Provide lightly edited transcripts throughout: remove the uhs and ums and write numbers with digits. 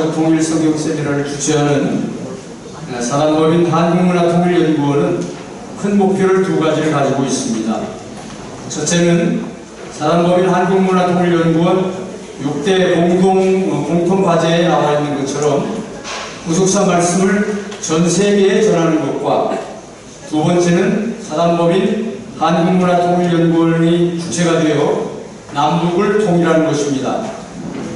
국가적 통일 성경 세미나를 주최하는 사단법인 한국문화통일연구원은 큰 목표를 두 가지를 가지고 있습니다. 첫째는 사단법인 한국문화통일연구원 6대 공통과제에 나와 있는 것처럼 구속사 말씀을 전 세계에 전하는 것과, 두 번째는 사단법인 한국문화통일연구원이 주체가 되어 남북을 통일하는 것입니다.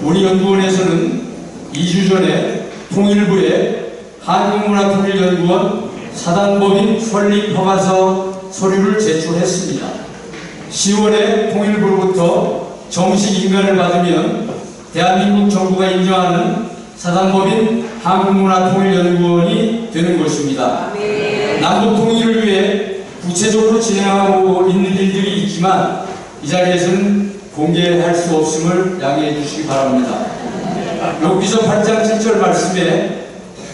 우리 연구원에서는 2주 전에 통일부에 한국문화통일연구원 사단법인 설립 허가서 서류를 제출했습니다. 10월에 통일부로부터 정식 인가를 받으면 대한민국 정부가 인정하는 사단법인 한국문화통일연구원이 되는 것입니다. 남북 통일을 위해 구체적으로 진행하고 있는 일들이 있지만 이 자리에서는 공개할 수 없음을 양해해 주시기 바랍니다. 욥기서 8장 7절 말씀에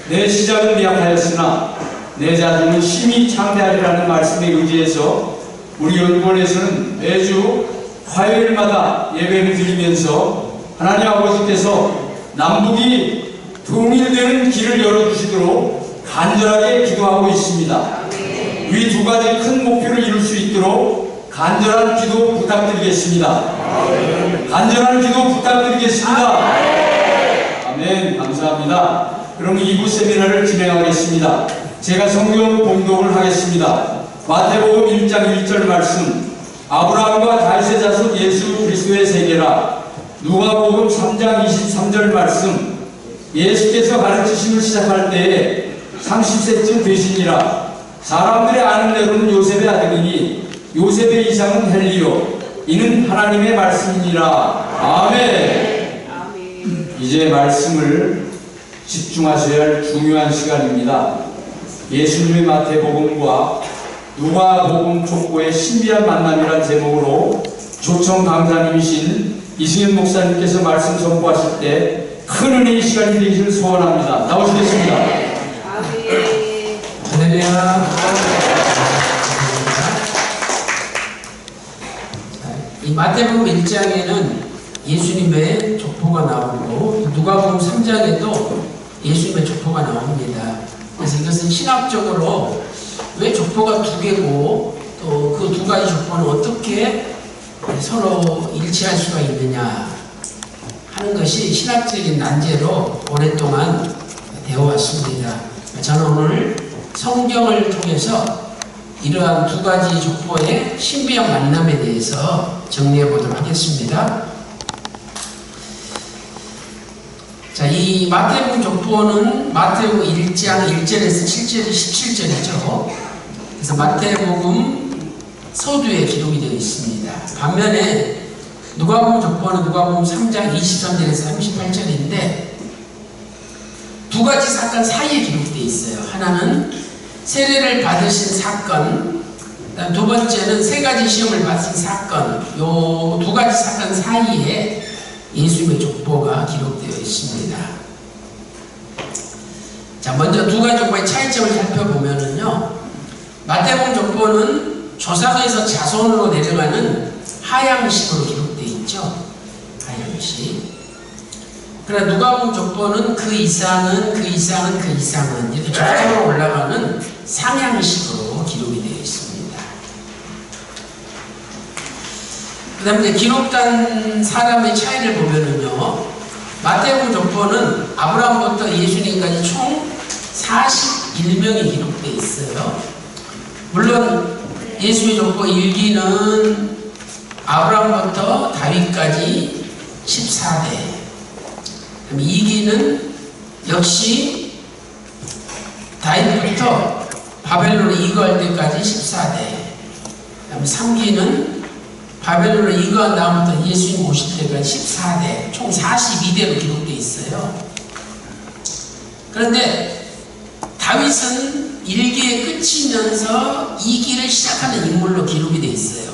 내 시작은 미약하였으나 내 자손은 심히 창대하리라는 말씀에 의지해서 우리 연구원에서는 매주 화요일마다 예배를 드리면서 하나님 아버지께서 남북이 통일되는 길을 열어주시도록 간절하게 기도하고 있습니다. 이 두 가지 큰 목표를 이룰 수 있도록 간절한 기도 부탁드리겠습니다. 간절한 기도 부탁드리겠습니다. 아멘. 감사합니다. 그럼 2부 세미나를 진행하겠습니다. 제가 성경 봉독을 하겠습니다. 마태복음 1장 1절 말씀, 아브라함과 다윗의 자손 예수 그리스도의 세계라. 누가복음 3장 23절 말씀, 예수께서 가르치심을 시작할 때에 30세쯤 되시니라. 사람들의 아는 대로는 요셉의 아들이니 요셉의 이상은 헬리요, 이는 하나님의 말씀이니라. 아멘. 이제 말씀을 집중하셔야 할 중요한 시간입니다. 예수님의 마태복음과 누가복음 족보의 신비한 만남이란 제목으로 초청 강사님이신 이승현 목사님께서 말씀 선포하실 때 큰 은혜의 시간이 되기를 소원합니다. 나오시겠습니다. 할렐루야. 이 마태복음 1장에는 예수님의 족보가 나오고 누가복음 3장에도 예수님의 족보가 나옵니다. 그래서 이것은 신학적으로 왜 족보가 두 개고 또 그 두 가지 족보는 어떻게 서로 일치할 수가 있느냐 하는 것이 신학적인 난제로 오랫동안 되어왔습니다. 저는 오늘 성경을 통해서 이러한 두 가지 족보의 신비한 만남에 대해서 정리해 보도록 하겠습니다. 자, 이 마태복음 족보는 마태복음 1장 1절에서 7절, 17절이죠. 그래서 마태복음 서두에 기록이 되어 있습니다. 반면에 누가복음 족보는 누가복음 3장 23절에서 38절인데 두 가지 사건 사이에 기록되어 있어요. 하나는 세례를 받으신 사건, 두 번째는 세 가지 시험을 받은 사건, 요 두 가지 사건 사이에 예수님의 족보가 기록되어 있습니다. 자, 먼저 두 가지 족보의 차이점을 살펴보면은요, 마태복음 족보는 조상에서 자손으로 내려가는 하향식으로 기록되어 있죠. 하향식. 그러나 누가복음 족보는 그 이상은 이렇게 조상으로 올라가는 상향식으로 기록이 되어 있습니다. 그 다음에 기록된 사람의 차이를 보면은요, 마태복음 족보는 아브라함부터 예수님까지 총 41명이 기록되어 있어요. 물론 예수의 족보 1기는 아브라함부터 다윗까지 14대, 2기는 역시 다윗부터 바벨론을 이거할 때까지 14대, 3기는 바벨론을 이거한 다음부터 예수님 오실 때까지 14대, 총 42대로 기록되어 있어요. 그런데 다윗은 1기의 끝이면서 2기를 시작하는 인물로 기록이 되어 있어요.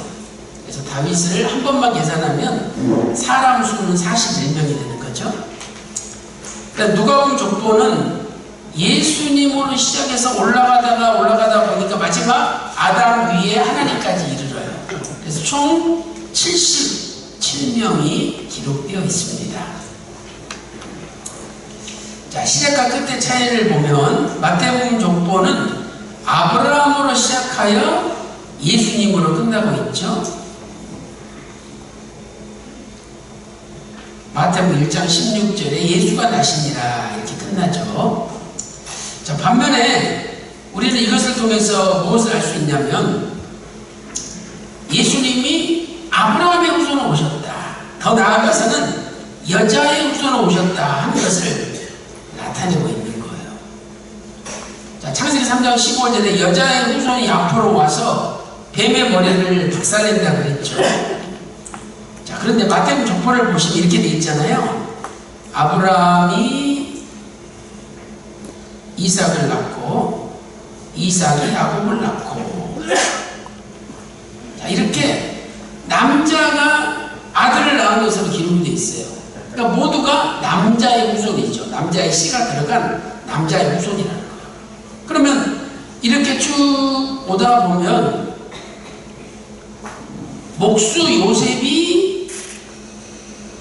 그래서 다윗을 한 번만 계산하면 사람 수는 41명이 되는 거죠. 누가복음 족보는 예수님으로 시작해서 올라가다 보니까 마지막 아담 위에 하나님까지 이르러요. 그래서 총 77명이 기록되어 있습니다. 자, 시작과 끝의 차이를 보면 마태복음 족보는 아브라함으로 시작하여 예수님으로 끝나고 있죠. 마태복음 1장 16절에 예수가 나시니라 이렇게 끝나죠. 자, 반면에 우리는 이것을 통해서 무엇을 알 수 있냐면 예수님이 아브라함의 후손으로 오셨다. 더 나아가서는 여자의 후손으로 오셨다 하는 것을 나타내고 있는 거예요. 자, 창세기 3장 15절에 여자의 후손이 앞으로 와서 뱀의 머리를 박살낸다 그랬죠. 자, 그런데 마태복음 족보를 보시면 이렇게 돼 있잖아요. 아브라함이 이삭을 낳고 이삭이 야곱을 낳고, 자, 이렇게 남자가 아들을 낳은 것으로 기록이 되어 있어요. 그러니까 모두가 남자의 후손이죠. 남자의 씨가 들어간 남자의 후손이라는 거예요. 그러면 이렇게 쭉 오다 보면 목수 요셉이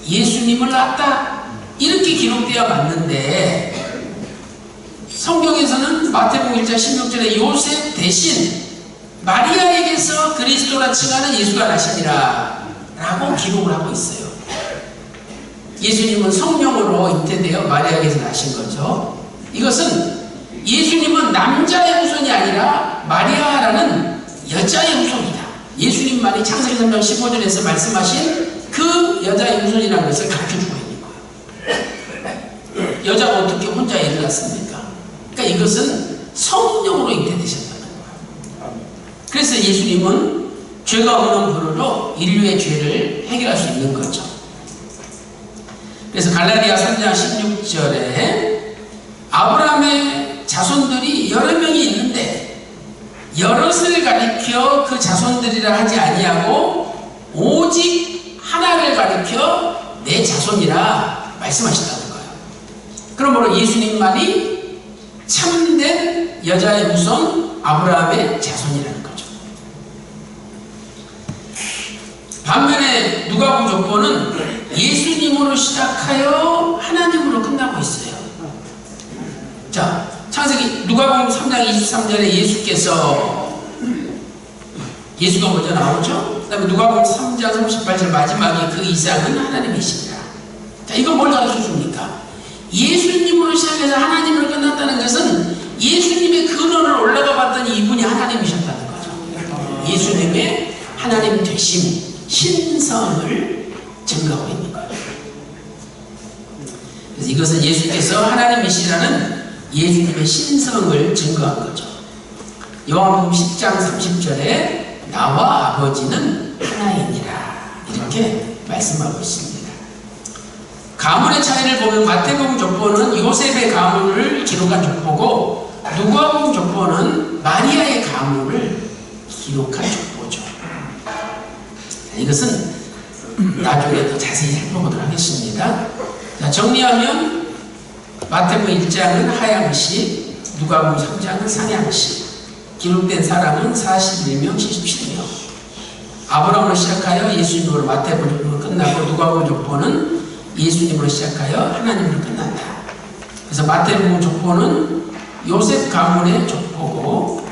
예수님을 낳았다 이렇게 기록되어 맞는데, 성경에서는 마태복음 1장 16절에 요셉 대신 마리아에게서 그리스도라 칭하는 예수가 나시니라 라고 기록을 하고 있어요. 예수님은 성령으로 잉태되어 마리아에게서 나신 거죠. 이것은 예수님은 남자의 후손이 아니라 마리아라는 여자의 후손이다. 예수님만이 창세기 3장 15절에서 말씀하신 그 여자의 후손이라는 것을 가르쳐주고 있는 거예요. 여자가 어떻게 혼자 애를 낳습니까? 그러니까 이것은 성령으로 잉태되셨다는 거예요. 그래서 예수님은 죄가 없는 분으로 인류의 죄를 해결할 수 있는 거죠. 그래서 갈라디아 3장 16절에 아브라함의 자손들이 여러 명이 있는데 여럿을 가리켜 그 자손들이라 하지 아니하고 오직 하나를 가리켜 내 자손이라 말씀하셨다는 거예요. 그러므로 예수님만이 참된 여자의 후손 아브라함의 자손이라는 거죠. 반면에 누가복음 족보는 예수님으로 시작하여 하나님으로 끝나고 있어요. 자, 창세기 누가복음 3장 23절에 예수가 먼저 나오죠. 그 다음에 누가복음 3장 38절 마지막에 그 이삭은 하나님이십니다. 자, 이거 뭘 가르쳐 줍니까? 예수님으로 시작해서 하나님으로 끝났다는 것은 예수님의 근원을 올라가 봤더니 이분이 하나님이셨다는 거죠. 예수님의 하나님 되심, 신성을 증거하고 있는 거예요. 그래서 이것은 예수께서 하나님이시라는 예수님의 신성을 증거한 거죠. 요한복음 10장 30절에 나와 아버지는 하나이니라 이렇게 말씀하고 있습니다. 가문의 차이를 보면 마태복음 족보는 요셉의 가문을 기록한 족보고 누가복음 족보는 마리아의 가문을 기록한 족보죠. 이것은 나중에 더 자세히 살펴보도록 하겠습니다. 자, 정리하면 마태복음 1장은 하양식, 누가복음 3장은 상양식, 기록된 사람은 41명, 77명. 아브라함으로 시작하여 예수님으로 마태복음으로 끝나고 누가복음 족보는 예수님으로 시작하여 하나님으로 끝난다. 그래서 마태복음 족보는 요셉 가문의 족보고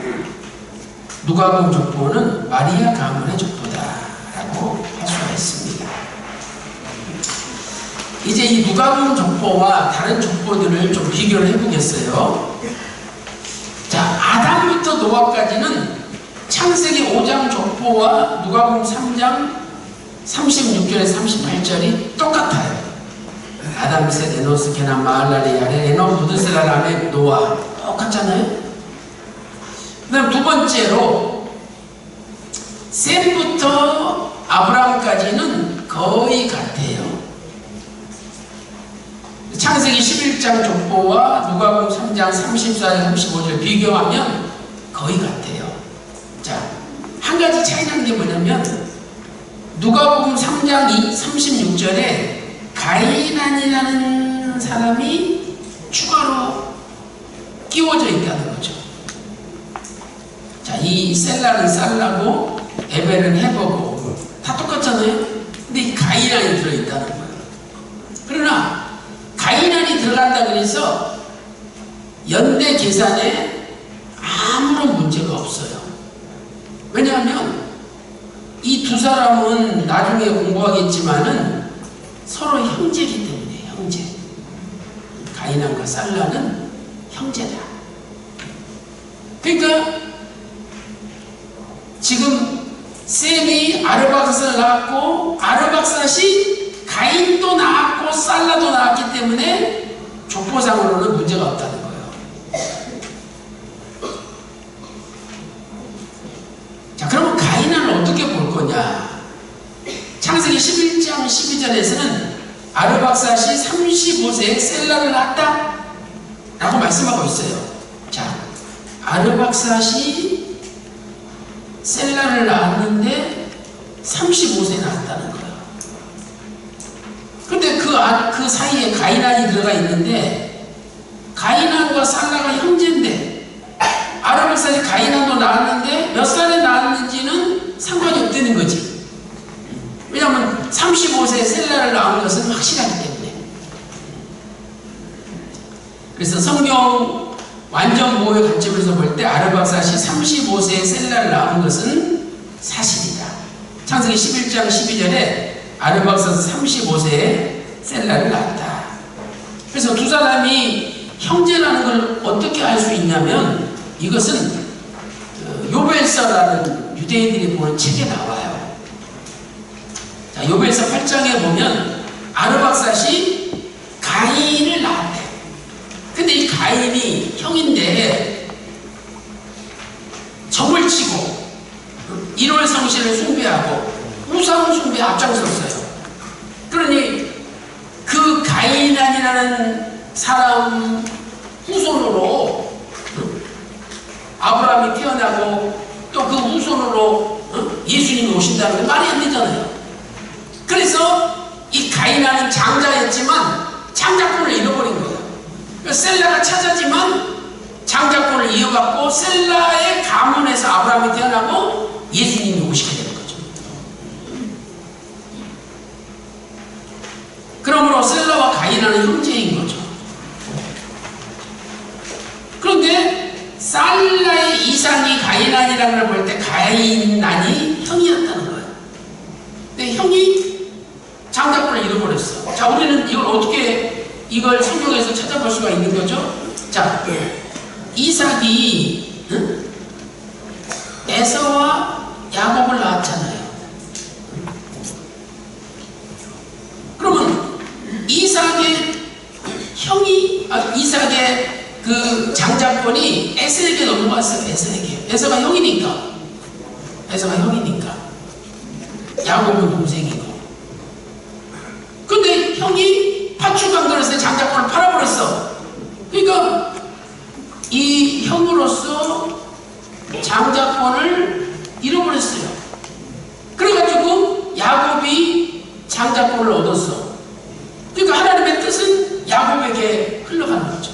누가복음 족보는 마리아 가문의 족보다라고 할 수가 있습니다. 이제 이 누가복음 족보와 다른 족보들을 좀 비교를 해보겠어요. 자, 아담부터 노아까지는 창세기 5장 족보와 누가복음 3장 36절에 38절이 똑같아요. 아담, 셋, 에노스, 게남, 마할랄레, 야레, 에노, 무드셀라, 라멕, 노아 똑같잖아요. 그 다음 두 번째로 셈부터 아브라함까지는 거의 같아요. 창세기 11장 족보와 누가복음 3장 34절 35절 비교하면 거의 같아요. 자, 한 가지 차이 나는 게 뭐냐면 누가복음 3장 36절에 가이난이라는 사람이 추가로 끼워져 있다는 거죠. 자, 이 셀라는 쌀라고 에벨은 해보고 다 똑같잖아요. 근데 이 가이난이 들어있다는 거예요. 그러나 가인안이 들어간다 그래서 연대 계산에 아무런 문제가 없어요. 왜냐하면 이 두 사람은 나중에 공부하겠지만은 서로 형제이기 때문에 형제. 가인안과 살라는 형제다. 그러니까 지금 셈이 아르박삿을 낳았고 아르박삿이 가인도 낳았고 살라도 낳았기 때문에 족보상으로는 문제가 없다는 거예요. 자, 그러면 가인안을 어떻게 볼 거냐? 창세기 11장 12절에서는 아르박삿이 35세에 셀라를 낳았다 라고 말씀하고 있어요. 자, 아르박삿이 셀라를 낳았는데 35세에 낳았다는 거예요. 근데 그 사이에 가인안이 들어가 있는데 가인안과 살라가 형제인데 아르박삿이 가인안도 낳았는데 몇 살에 낳았는지는 상관이 없다는 거지. 왜냐하면 35세에 셀라를 낳은 것은 확실하기 때문에. 그래서 성경 완전 보호의 관점에서 볼 때 아르박삿이 35세에 셀라를 낳은 것은 사실이다. 창세기 11장 12절에 아르박삿은 35세에 셀라를 낳았다. 그래서 두 사람이 형제라는 걸 어떻게 알 수 있냐면 이것은 요벨서라는 유대인들이 보는 책에 나와요. 자, 요벨서 8장에 보면 아르박삿이 가인을 낳았대. 근데 이 가인이 형인데 점을 치고 일월 성신을 숭배하고 우상을 숭배에 앞장섰어요. 그러니 그 가인안이라는 사람 후손으로 아브라함이 태어나고 또 그 후손으로 예수님이 오신다는 게 말이 안 되잖아요. 그래서 이 가인안은 장자였지만 장자권을 잃어버린 거예요. 셀라가 찾아지만 장자권을 이어받고 셀라의 가문에서 아브라함이 태어나고 예수님이 오시게 되는 거죠. 그러므로 셀라와 가인안은 형제인 거죠. 그런데 살라의 이상이 가인안이라는 걸 볼 때 가인안이 형이었다는 거예요. 근데 형이 장자권을 잃어버렸어. 자, 우리는 이걸 어떻게 이걸 성경에서 찾아볼 수가 있는 거죠? 자, 이삭이 에서와 야곱을 낳았잖아요. 그러면 이삭의 그 장자권이 에서에게 넘어갔어요. 에서에게. 에서가 형이니까. 야곱은 동생이고. 근데 형이 파출강 들어서 장자권을 팔아버렸어. 그러니까 이 형으로서 장자권을 잃어버렸어요. 그래가지고 야곱이 장자권을 얻었어. 그러니까 하나님의 뜻은 야곱에게 흘러가는 거죠.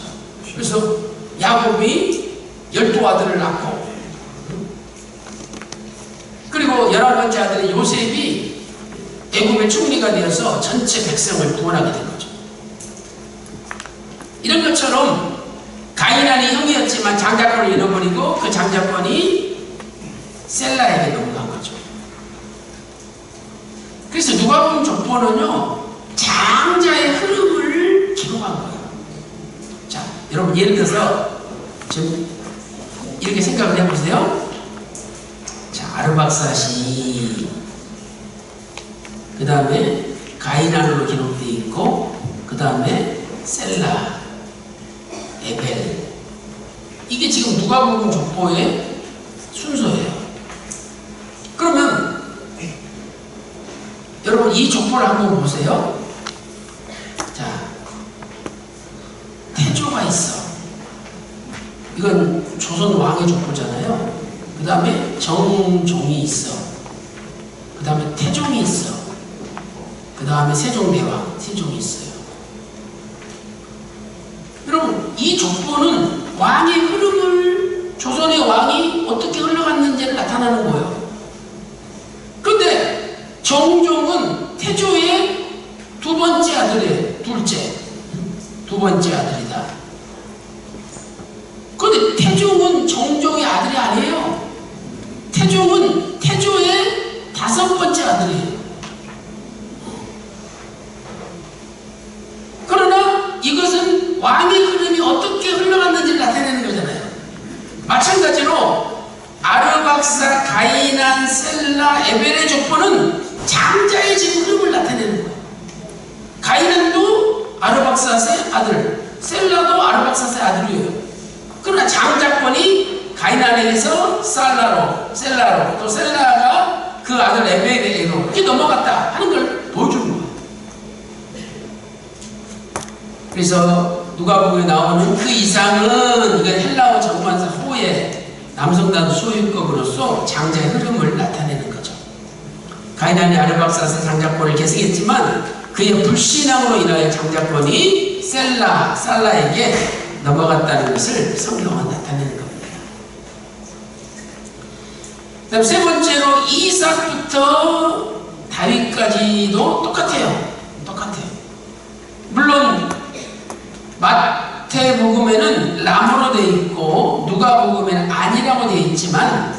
그래서 야곱이 12아들을 낳고 그리고 11번째 아들인 요셉이 애굽의 총리가 되어서 전체 백성을 구원하게 된 거죠. 이런 것처럼 가인안이 형이었지만 장자권을 잃어버리고 그 장자권이 셀라에게 넘어간 거죠. 그래서 누가복음 족보는요 장자의 흐름을 기록한 거예요. 자, 여러분 예를 들어서 좀 이렇게 생각을 해보세요. 자, 아르박삿이 그 다음에 가인안으로 기록되어 있고 그 다음에 셀라, 에벨. 이게 지금 누가복음 족보의 순서예요. 그러면 여러분 이 족보를 한번 보세요. 자, 태조가 있어. 이건 조선 왕의 족보잖아요. 그 다음에 정종이 있어. 그 다음에 태종이 있어. 그 다음에 세종대왕, 세종이 있어요. 여러분 이 족보는 왕의 흐름을 조선의 왕이 어떻게 흘러갔는지를 나타나는 거예요. 근데 정종은 태조의 두 번째 아들의 둘째. 번째 아들이다. 그런데 태종은 정종의 아들이 아니에요. 태종은 태조의 5번째 아들이에요. 그러나 이것은 왕의 흐름이 어떻게 흘러갔는지를 나타내는 거잖아요. 마찬가지로 아르박사, 가이난, 셀라, 에벨의 족보는 장자의 지금 흐름을 나타내는 거예요. 가이난도 아르박사스의 아들, 셀라도 아르박사스의 아들이에요. 그러나 장자권이 가이난에게서 셀라로, 또 셀라가 그 아들 에벨에게로 이렇게 넘어갔다 하는 걸 보여주는 거예요. 그래서 누가복음에 나오는 그 이상은 이건 헬라어 정관사 호의 남성단 소유법으로서 장자의 흐름을 나타내는 거죠. 가이난이 아르박사스 장자권을 계승했지만 그의 불신앙으로 인하여 장자권이 살라에게 넘어갔다는 것을 성경은 나타내는 겁니다. 그다음 세 번째로 이삭부터 다윗까지도 똑같아요. 물론 마태복음에는 람으로 되어 있고 누가복음에는 아니라고 되어 있지만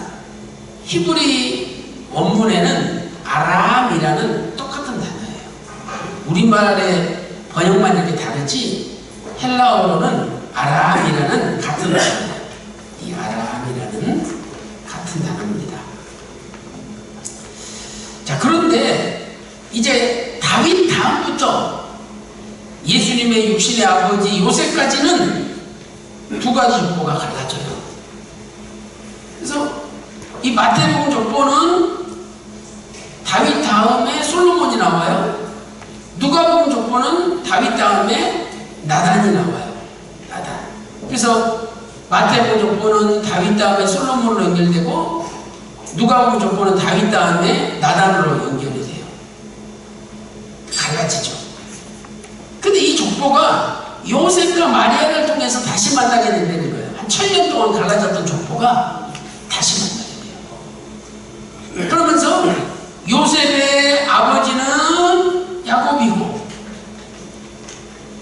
히브리 원문에는 아람이라는 똑같은 단어예요. 우리말의 번역만 이렇게 다르지 헬라어로는 아람이라는 같은 단어예요. 이 아람이라는 같은 단어입니다. 자, 그런데 이제 다윗 다음부터 예수님의 육신의 아버지 요셉까지는 두 가지 족보가 갈라져요. 그래서 이 마태복음 족보는 다윗 다음에 솔로몬이 나와요. 누가복음 족보는 다윗 다음에 나단이 나와요. 나단. 그래서 마태복음 족보는 다윗 다음에 솔로몬으로 연결되고 누가복음 족보는 다윗 다음에 나단으로 연결이 돼요. 갈라지죠. 근데 이 족보가 요셉과 마리아를 통해서 다시 만나게 된다는 거예요. 한 1000년 동안 갈라졌던 족보가 다시 만나게 돼요. 그러면서 요셉의 아버지는 야곱이고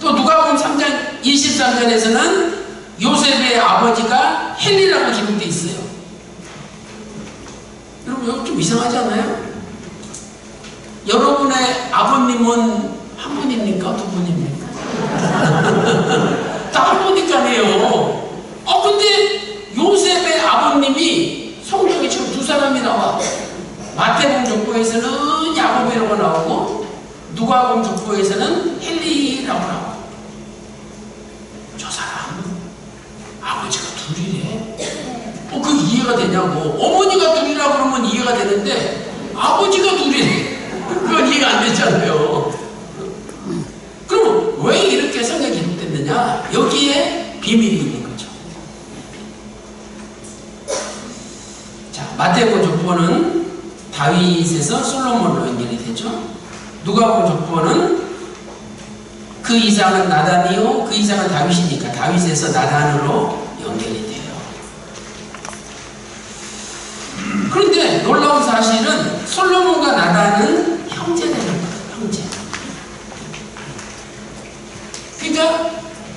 또 누가복음 3장 23절에서는 요셉의 아버지가 헬리라고 기록되어 있어요. 여러분 이거 좀 이상하지 않아요? 여러분의 아버님은 한 분입니까? 두 분입니까? 다 한 분이니까요. 근데 요셉의 아버님이 성경에 지금 두 사람이 나와. 마태복음 족보에서는 야곱이라고 나오고 누가복음 족보에서는 헬리라고 나오고. 저 사람 아버지가 둘이래. 그 이해가 되냐고. 어머니가 둘이라고 그러면 이해가 되는데 아버지가 둘이래. 그건 이해가 안 되잖아요. 그럼 왜 이렇게 성경이 기록됐느냐? 여기에 비밀이 있는 거죠. 자, 마태복음 족보는 다윗에서 솔로몬으로 연결이 되죠. 누가복음 족보는 그 이상은 나단이요, 그 이상은 다윗이니까 다윗에서 나단으로 연결이 돼요. 그런데 놀라운 사실은 솔로몬과 나단은 형제되는 거예요. 형제. 그러니까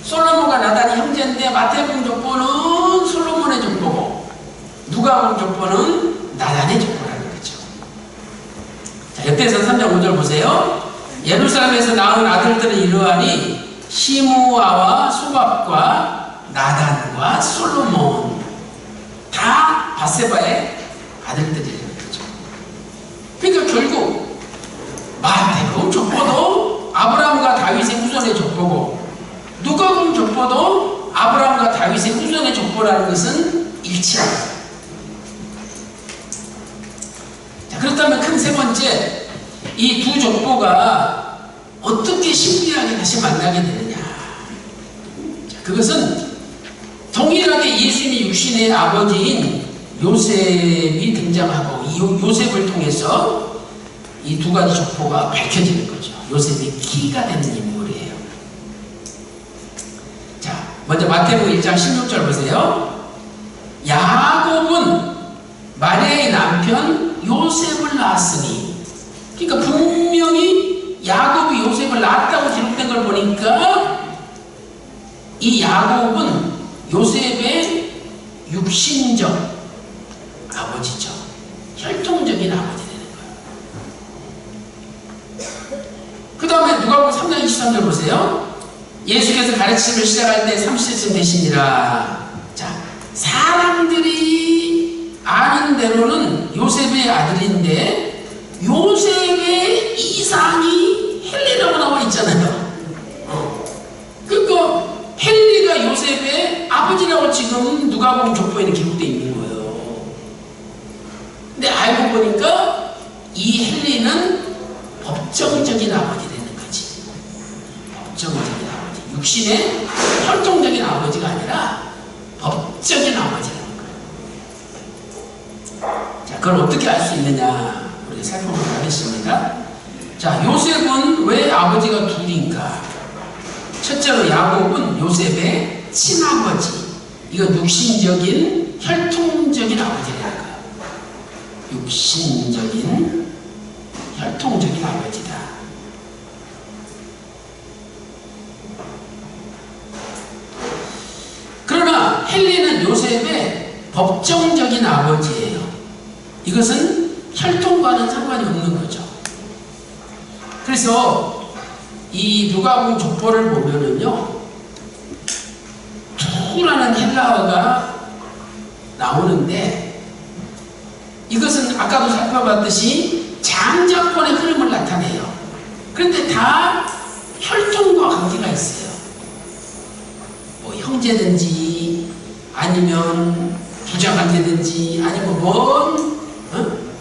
솔로몬과 나단이 형제인데 마태복음 족보는 솔로몬의 족보고 누가복음 족보는 나단의 족보라는 거죠. 자, 역대상 3장 5절 보세요. 예루살렘에서 낳은 아들들은 이러하니 시므아와 소밥과 나단과 솔로몬 다 밧세바의 아들들이라는 거죠. 그러니까 결국 마태복음 족보도 아브라함과 다윗의 후손의 족보고 누가복음 족보도 아브라함과 다윗의 후손의 족보라는 것은 일치합니다. 자, 그렇다면 큰 세 번째, 이 두 족보가 어떻게 신기하게 다시 만나게 되느냐. 자, 그것은 동일하게 예수님이 육신의 아버지인 요셉이 등장하고 이 요셉을 통해서 이 두 가지 족보가 밝혀지는 거죠. 요셉이 키가 되는 인물이에요. 자, 먼저 마태복음 1장 16절 보세요. 야곱은 마리아의 남편 요셉을 낳았으니, 그러니까 분명히 야곱이 요셉을 낳았다고 기록된 걸 보니까 이 야곱은 요셉의 육신적 아버지죠. 혈통적인 아버지 되는 거예요. 그 다음에 누가복음 3장 23절 보세요. 예수께서 가르침을 시작할 때 30세쯤 되시니라. 자, 사람들이 아는 대로는 요셉의 아들인데 요셉의 이상이 헬리라고 나와 있잖아요. 그러니까 헬리가 요셉의 아버지라고 지금 누가복음 족보에는 기록되어 있는 거예요. 근데 알고 보니까 이 헬리는 법정적인 아버지 되는 거지. 법정적인 아버지. 육신의 혈통적인 아버지가 아니라 법적인 아버지라는 거예요. 자, 그걸 어떻게 알 수 있느냐 우리가 살펴보도록 하겠습니다. 자, 요셉은 왜 아버지가 둘인가? 첫째로 야곱은 요셉의 친아버지. 이건 육신적인 혈통적인 아버지라는 거예요. 육신적인 혈통적인 아버지다. 그러나 헬리는 요셉의 법정적인 아버지예요. 이것은 혈통과는 상관이 없는 거죠. 그래서 이 누가복음 족보를 보면은요, 투라는 헬라어가 나오는데 이것은 아까도 살펴봤듯이 장자권의 흐름을 나타내요. 그런데 다 혈통과 관계가 있어요. 뭐 형제든지 아니면 부자관계든지 아니면 뭔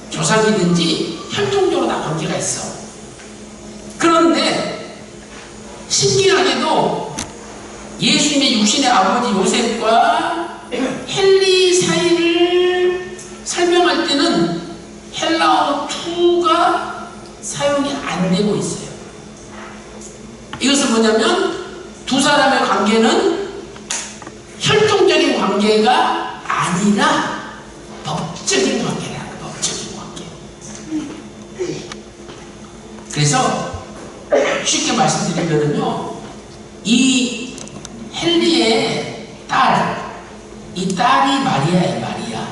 조상이든지 혈통적으로 다 관계가 있어. 그런데 신기하게도 예수님의 육신의 아버지 요셉과 헬리 사이를 설명할 때는 헬라어 투가 사용이 안 되고 있어요. 이것은 뭐냐면 두 사람의 관계는 혈통적인 관계가 아니라 법적인 관계라. 법적인 관계. 그래서 쉽게 말씀드리면요, 이 헬리의 딸, 이 딸이 마리아예요. 마리아.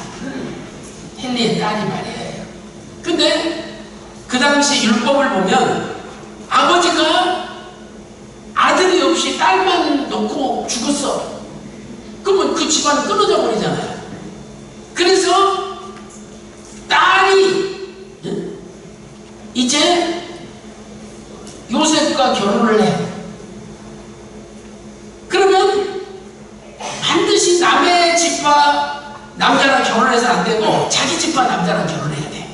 헬리의 딸이 마리아예요. 근데 그 당시 율법을 보면 아버지가 아들이 없이 딸만 놓고 죽었어. 그러면 그 집안은 끊어져 버리잖아요. 그래서 딸이 이제 요셉과 결혼을 해. 그러면 반드시 남의 집과 남자랑 결혼해서 안 되고 자기 집과 남자랑 결혼해야 돼.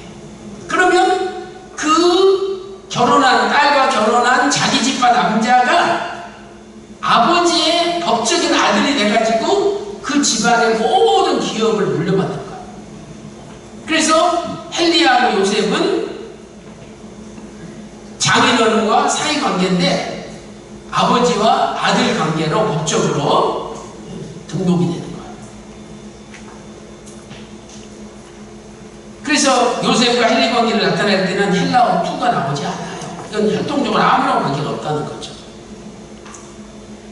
그러면 그 결혼한 딸과 결혼한 자기 집과 남자가 아버지의 법적인 아들이 돼가지고 그 집안의 모든 기업을 물려받는 거야. 그래서 헬리하고 요셉은 장인어른과 사이관계인데 아버지와 아들 관계로 법적으로 등록이 되는 거예요. 그래서 요셉과 헬리 관계를 나타낼 때는 헬라어 투가 나오지 않아요. 이건 혈통적으로 아무런 관계가 없다는 거죠.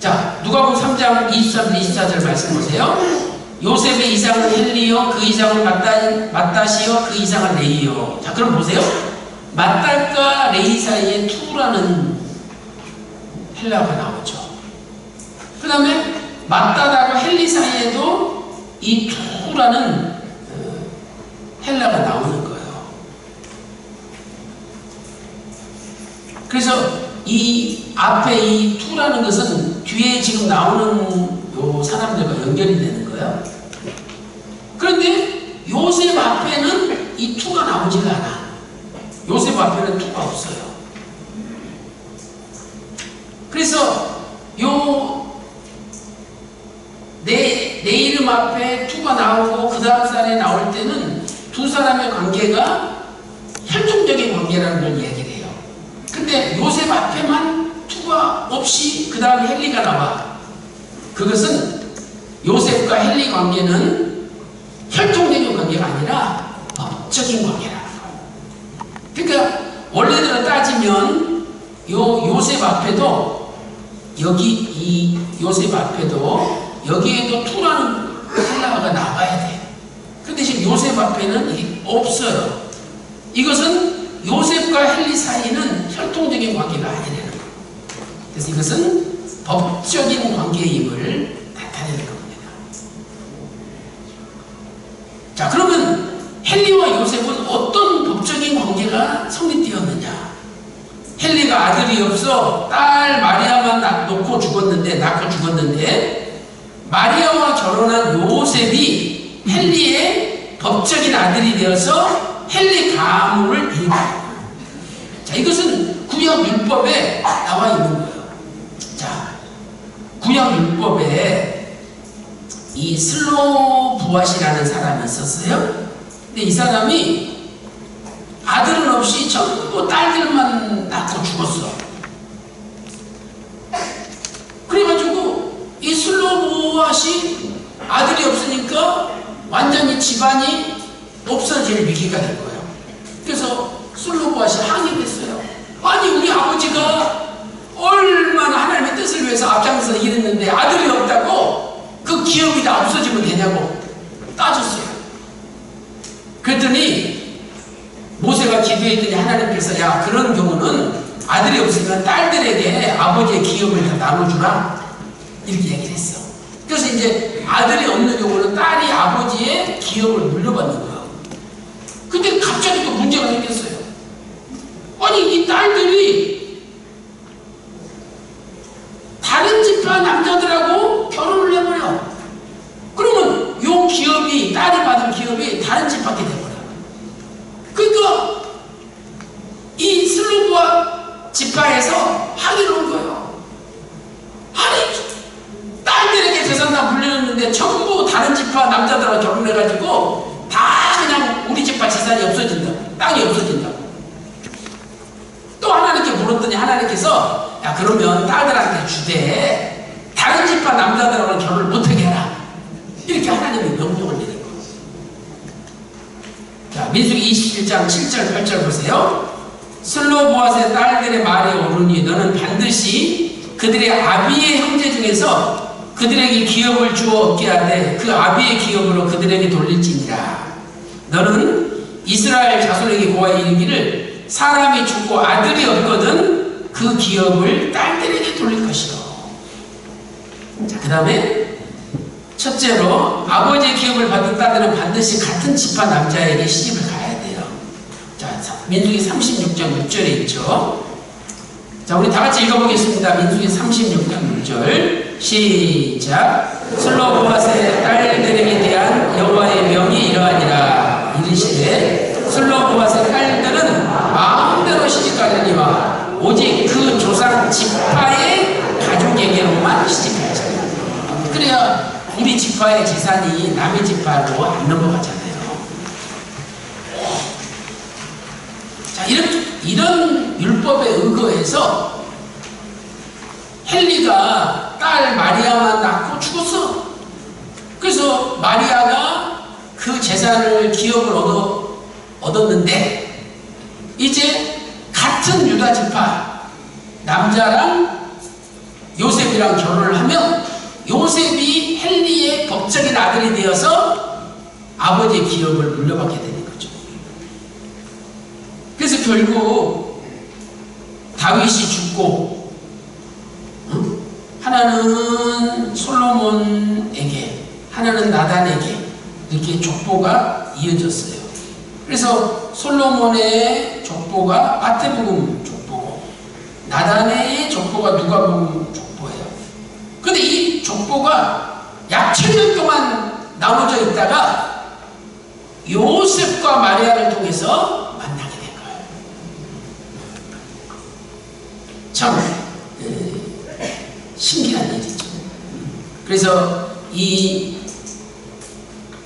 자, 누가복음 3장 23, 24절 말씀 보세요. 요셉의 이상은 헬리요, 그 이상은 맏다시요, 그 이상은 레이요. 자, 그럼 보세요. 맏달과 레이 사이에 투라는 헬라어가 나오죠. 그 다음에 맏다하고 헬리 사이에도 이 투라는 헬라가 나오는 거예요. 그래서 이 앞에 이 투라는 것은 뒤에 지금 나오는 요 사람들과 연결이 되는 거예요. 그런데 요셉 앞에는 이 투가 나오지가 않아. 요셉 앞에는 투가 없어요. 그래서 내 이름 앞에 투가 나오고 그 다음 살에 나올 때는 두 사람의 관계가 혈통적인 관계라는 걸 얘기를 해요. 근데 요셉 앞에만 투가 없이 그 다음에 헬리가 나와. 그것은 요셉과 헬리 관계는 혈통적인 관계가 아니라 법적인 관계라는 거예요. 그러니까 원래대로 따지면 요셉 앞에도 여기 이 요셉 앞에도 여기에도 투라는 헬라어가 나와야 돼. 근데 지금 요셉 앞에는 이게 없어요. 이것은 요셉과 헨리 사이는 혈통적인 관계가 아니라는 거예요. 그래서 이것은 법적인 관계임을 나타내는 겁니다. 자, 그러면 헨리와 요셉은 어떤 법적인 관계가 성립되었느냐? 헨리가 아들이 없어 딸 마리아만 낳고 죽었는데 마리아와 결혼한 요셉이 헨리의 법적인 아들이 되어서 헨리 가문을 이룬 거예요. 자, 이것은 구약 율법에 나와 있는 거예요. 자, 구약 율법에 이 슬로부앗이라는 사람이 있었어요. 근데 이 사람이 아들은 없이 전부 딸들만 낳고 죽었어. 그래가지고 이 슬로부앗이 아들이 없으니까 완전히 집안이 없어질 위기가 된 거예요. 그래서 슬로부앗이 항의했어요. 아니, 우리 아버지가 얼마나 하나님의 뜻을 위해서 앞장서 일했는데 아들이 없다고 그 기업이 다 없어지면 되냐고 따졌어요. 그랬더니 모세가 기도했더니 하나님께서 야, 그런 경우는 아들이 없으면 딸들에게 아버지의 기업을 다 나눠주라 이렇게 얘기를 했어. 그래서 이제 아들이 없는 경우는 딸이 아버지의 기업을 물려받는 거예요. 근데 갑자기 또 문제가 생겼어요. 아니, 이 딸들이 다른 집안 남자들하고 결혼을 해버려. 그러면 요 기업이, 딸이 받은 기업이 다른 집 받게 돼버려. 그러니까 이 슬로부앗 지파에서 항의를 한 거예요. 아니, 딸들에게 재산 다 물려줬는데 전부 다른 지파 남자들하고 결혼해가지고 다 그냥 우리 지파 재산이 없어진다, 땅이 없어진다. 또 하나님께 물었더니 하나님께서 야, 그러면 딸들한테 주되 다른 지파 남자들하고는 결혼을 못하게 해라 이렇게 하나님이 명령을 내린 거예요. 자, 민수기 27장 7절 8절 보세요. 슬로부앗의 딸들의 말이 오르니 너는 반드시 그들의 아비의 형제 중에서 그들에게 기업을 주어 얻게 하되 그 아비의 기업으로 그들에게 돌릴지니라. 너는 이스라엘 자손에게 고하여 이르기를 사람이 죽고 아들이 없거든 그 기업을 딸들에게 돌릴 것이요. 자, 그 다음에 첫째로 아버지의 기업을 받은 딸들은 반드시 같은 지파 남자에게 시집을 가야 돼요. 자, 민수기 36장 6절에 있죠. 자, 우리 다 같이 읽어보겠습니다. 민수기 36장 6절 시작. 슬로부앗의 딸들에게 대한 여호와의 명이 이러하니라. 이르시되 슬로부앗의 딸들은 마음대로 시집가려니와 오직 그 조상 지파의 가족에게로만 시집하자. 그래야 우리 지파의 재산이 남의 지파로 안 넘어가잖아요. 자, 이런 율법에 의거해서 헨리가 딸 마리아만 낳고 죽었어. 그래서 마리아가 그 재산을 기업을 얻었는데 이제 같은 유다 지파 남자랑 요셉이랑 결혼을 하면 요셉이 헨리의 법적인 아들이 되어서 아버지의 기업을 물려받게 되는 거죠. 그래서 결국 다윗이 죽고 하나는 솔로몬에게, 하나는 나단에게 이렇게 족보가 이어졌어요. 그래서 솔로몬의 족보가 마태복음 족보고 나단의 족보가 누가복음 족보예요. 근데 이 족보가 약 1000년 동안 나눠져 있다가 요셉과 마리아를 통해서 만나게 된 거예요. 참 신기한 일이죠. 그래서 이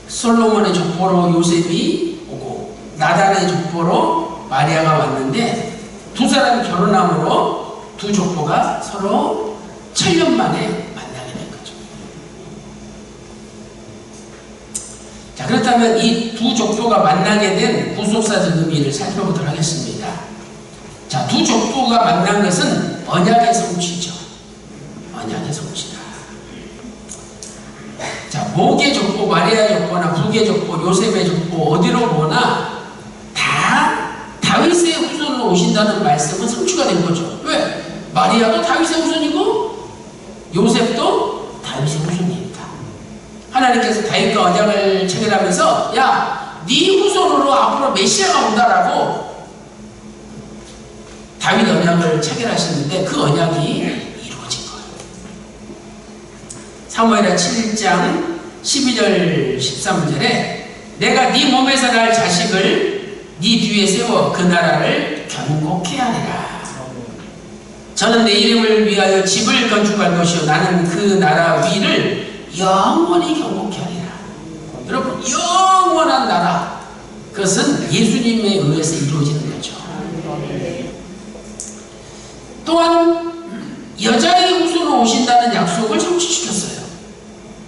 솔로몬의 족보로 요셉이 오고 나단의 족보로 마리아가 왔는데 두 사람이 결혼함으로 두 족보가 서로 1000년 만에 만나게 된 거죠. 자, 그렇다면 이 두 족보가 만나게 된 구속사적 의미를 살펴보도록 하겠습니다. 자, 두 족보가 만난 것은 언약의 성취죠. 언약의 성취다. 목의 족보, 마리아의 족보나 북의 족보, 요셉의 족보 어디로 보나 다 다윗의 후손으로 오신다는 말씀은 성취가 된 거죠. 왜? 마리아도 다윗의 후손이고 요셉도 다윗의 후손이니까. 하나님께서 다윗과 언약을 체결하면서 야, 네 후손으로 앞으로 메시아가 온다라고 다윗 언약을 체결하시는데 그 언약이 이루어진 거예요. 사무엘하 7장 12절 13절에 내가 네 몸에서 날 자식을 네 뒤에 세워 그 나라를 견고케 하리라. 저는 내 이름을 위하여 집을 건축할 것이요 나는 그 나라 위를 영원히 견고케 하리라. 여러분, 영원한 나라, 그것은 예수님에 의해서 이루어지는 거죠. 또한 여자의 후손으로 오신다는 약속을 성취시켰어요.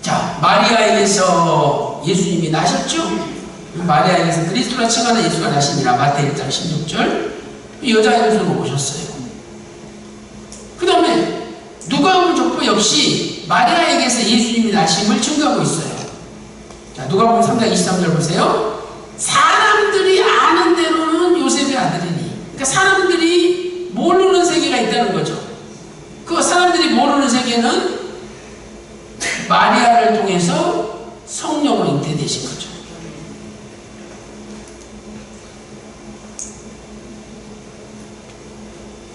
자, 마리아에게서 예수님이 나셨죠? 마리아에게서 그리스도라 칭하는 예수가 나시니라. 마태 1장 16절. 여자의 후손으로 오셨어요. 그 다음에 누가복음 족보 역시 마리아에게서 예수님이 나심을 증거하고 있어요. 자, 누가복음 3장 23절 보세요. 사람들이 아는 대로는 요셉의 아들이니. 그러니까 사람들이 모르는 세계가 있다는 거죠. 그 사람들이 모르는 세계는 마리아를 통해서 성령으로 잉태되신 거죠.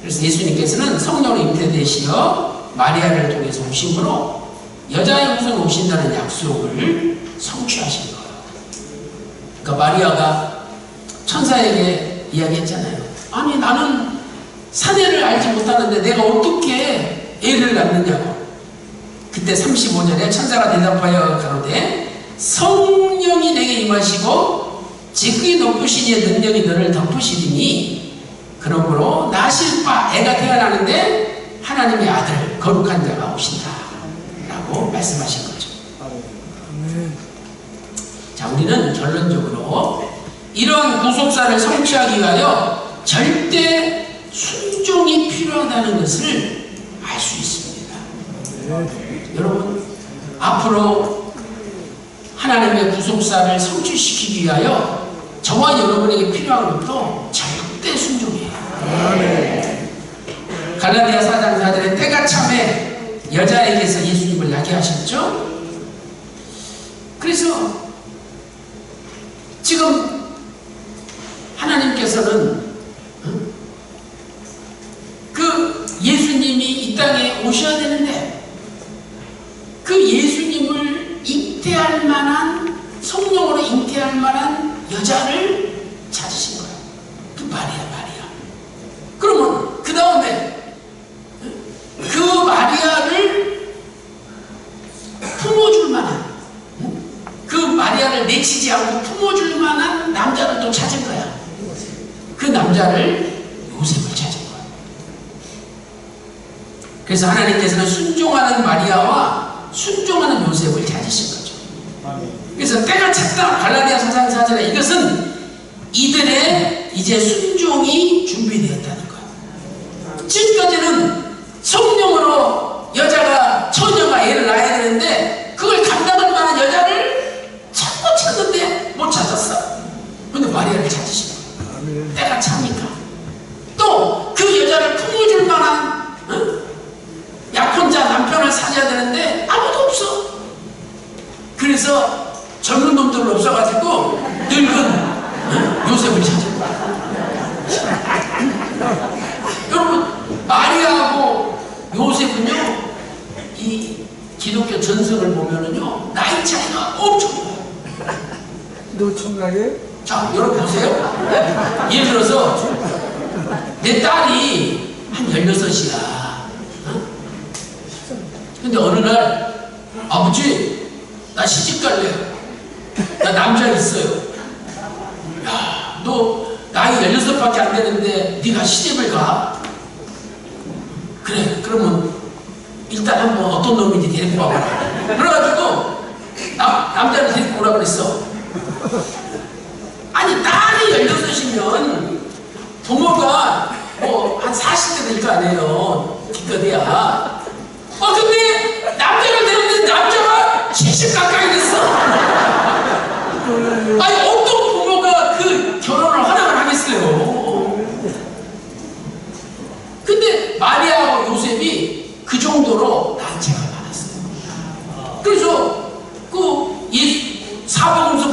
그래서 예수님께서는 성령으로 잉태되시어 마리아를 통해서 오심으로 여자의 후손 오신다는 약속을 성취하신 거예요. 그러니까 마리아가 천사에게 이야기했잖아요. 아니, 나는 사내를 알지 못하는데 내가 어떻게 애를 낳느냐고. 그때 35절에 천사가 대답하여 가로되 성령이 내게 임하시고 지극히 높으신 이의 능력이 너를 덮으시리니 그러므로 나실 바 애가 태어나는데 하나님의 아들 거룩한 자가 오신다 라고 말씀하신 거죠. 자, 우리는 결론적으로 이런 구속사를 성취하기 위하여 절대 순종이 필요하다는 것을 알 수 있습니다. 여러분, 앞으로 하나님의 구속사를 성취시키기 위하여 저와 여러분에게 필요한 것도 절대 순종이에요. 갈라디아 4장 4절에 때가 참에 여자에게서 예수님을 나게 하셨죠. 그래서 지금 하나님께서는 그 예수님이 이 땅에 오셔야 되는데 그 예수님을 잉태할 만한, 성령으로 잉태할 만한 여자를 찾으신 거예요. 그 마리아. 그러면 그 다음에 그 마리아를 품어줄 만한, 그 마리아를 내치지 않고 품어줄 만한 남자를 또 찾은 거야. 그 남자를 요셉을 찾은 거야. 그래서 하나님께서는 순종하는 마리아와 순종하는 요셉을 찾으신 거죠. 그래서 때가 찼다. 갈라디아 4장 4절에 이것은 이들의 이제 순종이 준비되었다는 거예요. 지금까지는 성령으로 여자가, 처녀가 애를 낳아야 되는데 그걸 감당할 만한 여자를 찾는데 못 찾았어. 근데 마리아를 찾으신 거예요. 때가 차니까. 또 그 여자를 품어줄 만한 약혼자 남편을 사줘야 되는데 아무도 없어. 그래서 젊은 놈들 없어가지고 늙은 요셉을 찾은 거야. 여러분, 마리아하고 요셉은요, 이 기독교 전승을 보면은요, 나이 차이가 엄청나요. 노총각에? 자, 여러분 보세요. 예를 들어서 내 딸이 한 16이야. 근데 어느 날 아버지, 나 시집 갈래요. 나 남자 있어요. 야, 너 나이 16밖에 안 되는데 네가 시집을 가? 그래, 그러면 일단 한번 어떤 놈인지 데리고 와봐라. 그래가지고 남자를 데리고 오라고 그랬어. 아니, 딸이 16이면 부모가 뭐 한 40대 될 거 아니에요. 기껏해야. 근데 남자를 데렸는데 남자가 70 가까이 됐어.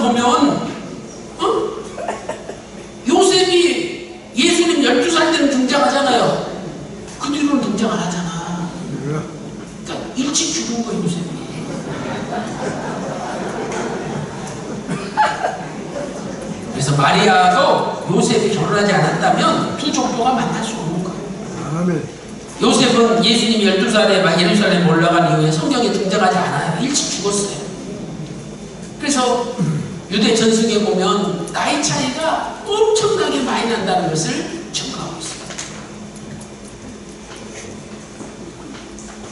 보면 요셉이 예수님 12살 때는 등장하잖아요. 그 뒤로는 등장 안 하잖아. 그러니까 일찍 죽은 거예요, 요셉이. 그래서 마리아도 요셉이 결혼하지 않았다면 두 족보가 만날 수 없는 거예요. 아멘. 요셉은 예수님이 12살에 막 예루살렘 올라간 이후에 성경에 등장하지 않아요. 일찍 죽었어요. 그래서 유대 전승에 보면 나이 차이가 엄청나게 많이 난다는 것을 증거하고 있습니다.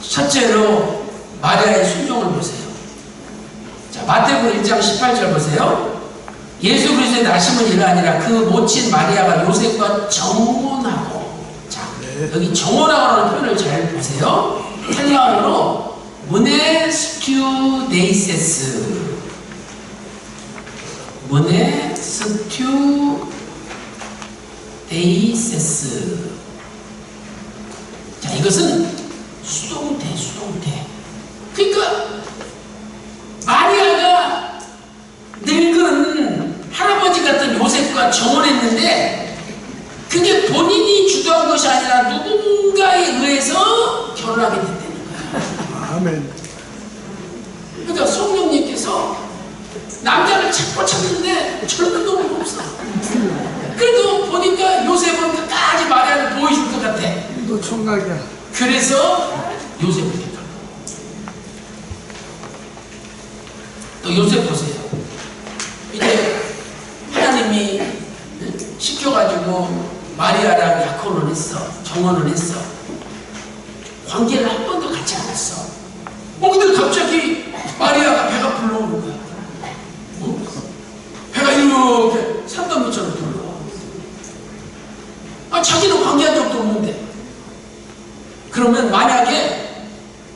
첫째로 마리아의 순종을 보세요. 자, 마태복음 1장 18절 보세요. 예수 그리스도의 나심은 이가 아니라 그 모친 마리아가 요셉과 정혼하고, 자, 여기 정혼하고라는 표현을 잘 보세요. 헬라어로 모네스튜데이세스, 모네스튜데이세스. 자, 이것은 수동태. 그러니까 마리아가 늙은 할아버지 같은 요셉과 정혼했는데 그게 본인이 주도한 것이 아니라 누군가에 의해서 결혼하게 됐다는 거야. 아멘. 그러니까 성령님께서 남자를 찾는데 젊은 놈은 없어. 그래도 보니까 요셉은 끝까지 마리아를 보여줄 것 같아. 너 총각이야. 그래서 요셉을 택한. 또 요셉 보세요. 이제 하나님이 시켜가지고 마리아랑 약혼을 했어. 정혼을 했어. 관계를 한 번도 갖지 않았어. 근데 갑자기 마리아가 배가 불러오는 거야. 배가 이렇게 산더미처럼 불러와. 자기는 관계한 적도 없는데. 그러면 만약에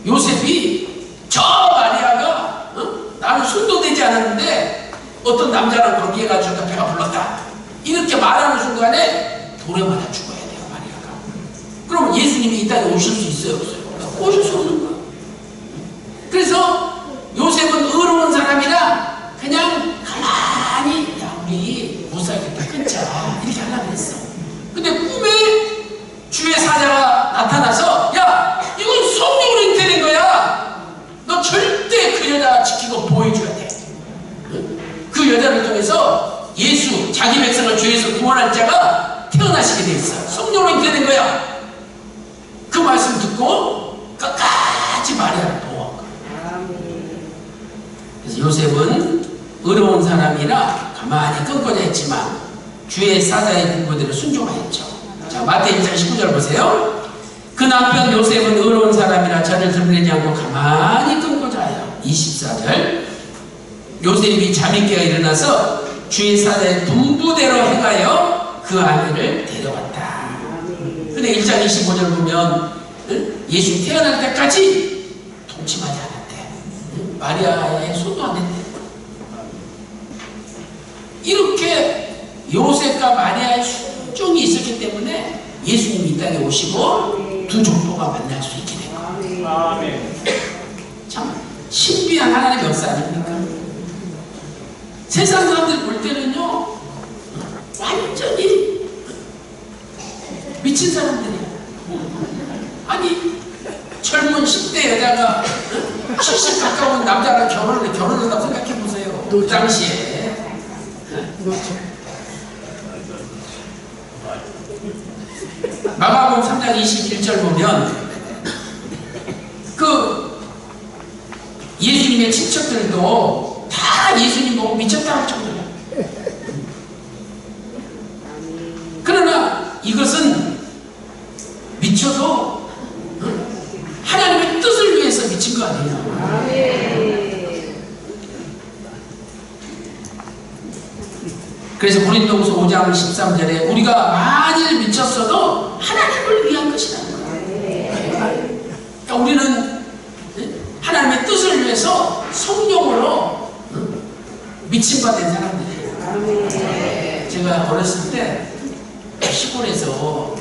요셉이 저 마리아가 나는 손도 되지 않았는데 어떤 남자랑 관계해가지고 배가 불렀다 이렇게 말하는 순간에 돌에 맞아 죽어야 돼요, 마리아가. 그럼 예수님이 이 땅에 오실 수 있어요, 없어요? 오실 수 없는 거예요. 그래서 요셉은 의로운 사람이라 그냥 가만히, 야, 우리 못 살겠다, 끊자, 이렇게 하려고 했어. 근데 꿈에 주의 사자가 나타나서, 야, 이건 성령으로 잉태된 거야. 너 절대 그 여자 지키고 보호해줘야 돼. 그 여자를 통해서 예수, 자기 백성을 죄에서 구원할 자가 태어나시게 돼 있어. 성령으로 잉태된 거야. 그 말씀 듣고 끝까지 마리아를 보호한 거야. 그래서 요셉은 의로운 사람이라 가만히 끊고자 했지만 주의 사자의 분부대로 순종하였죠. 자, 마태 1장 19절 보세요. 그 남편 요셉은 의로운 사람이라 저를 들내지 않고 가만히 끊고자 하여. 24절. 요셉이 잠있게가 일어나서 주의 사자의 분부대로 행하여 그 아내를 데려왔다. 근데 1장 25절 보면 예수 태어날 때까지 동침하지 않았대. 마리아의 손도 안 댔대. 이렇게 요셉과 마리아의 순종이 있었기 때문에 예수님이 이 땅에 오시고 두 족보가 만날 수 있게 된 거예요. 참 신비한 하나님의 역사 아닙니까? 세상 사람들이 볼 때는요, 완전히 미친 사람들이야. 아니, 젊은 10대 여자가 70 가까운 남자랑 결혼한다고 생각해 보세요. 그 당시에. 마가복음 3장 21절 보면 그 예수님의 친척들도 다 예수님 보고 미쳤다 할 정도야. 그러나 이것은 미쳐도 하나님의 뜻을 위해서 미친 거 아니에요. 그래서 고린도후서 5장 13절에 우리가 만일 미쳤어도 하나님을 위한 것이라는 거예요. 그러니까 우리는 하나님의 뜻을 위해서 성령으로 미친 바 된 사람들이에요. 제가 어렸을 때 시골에서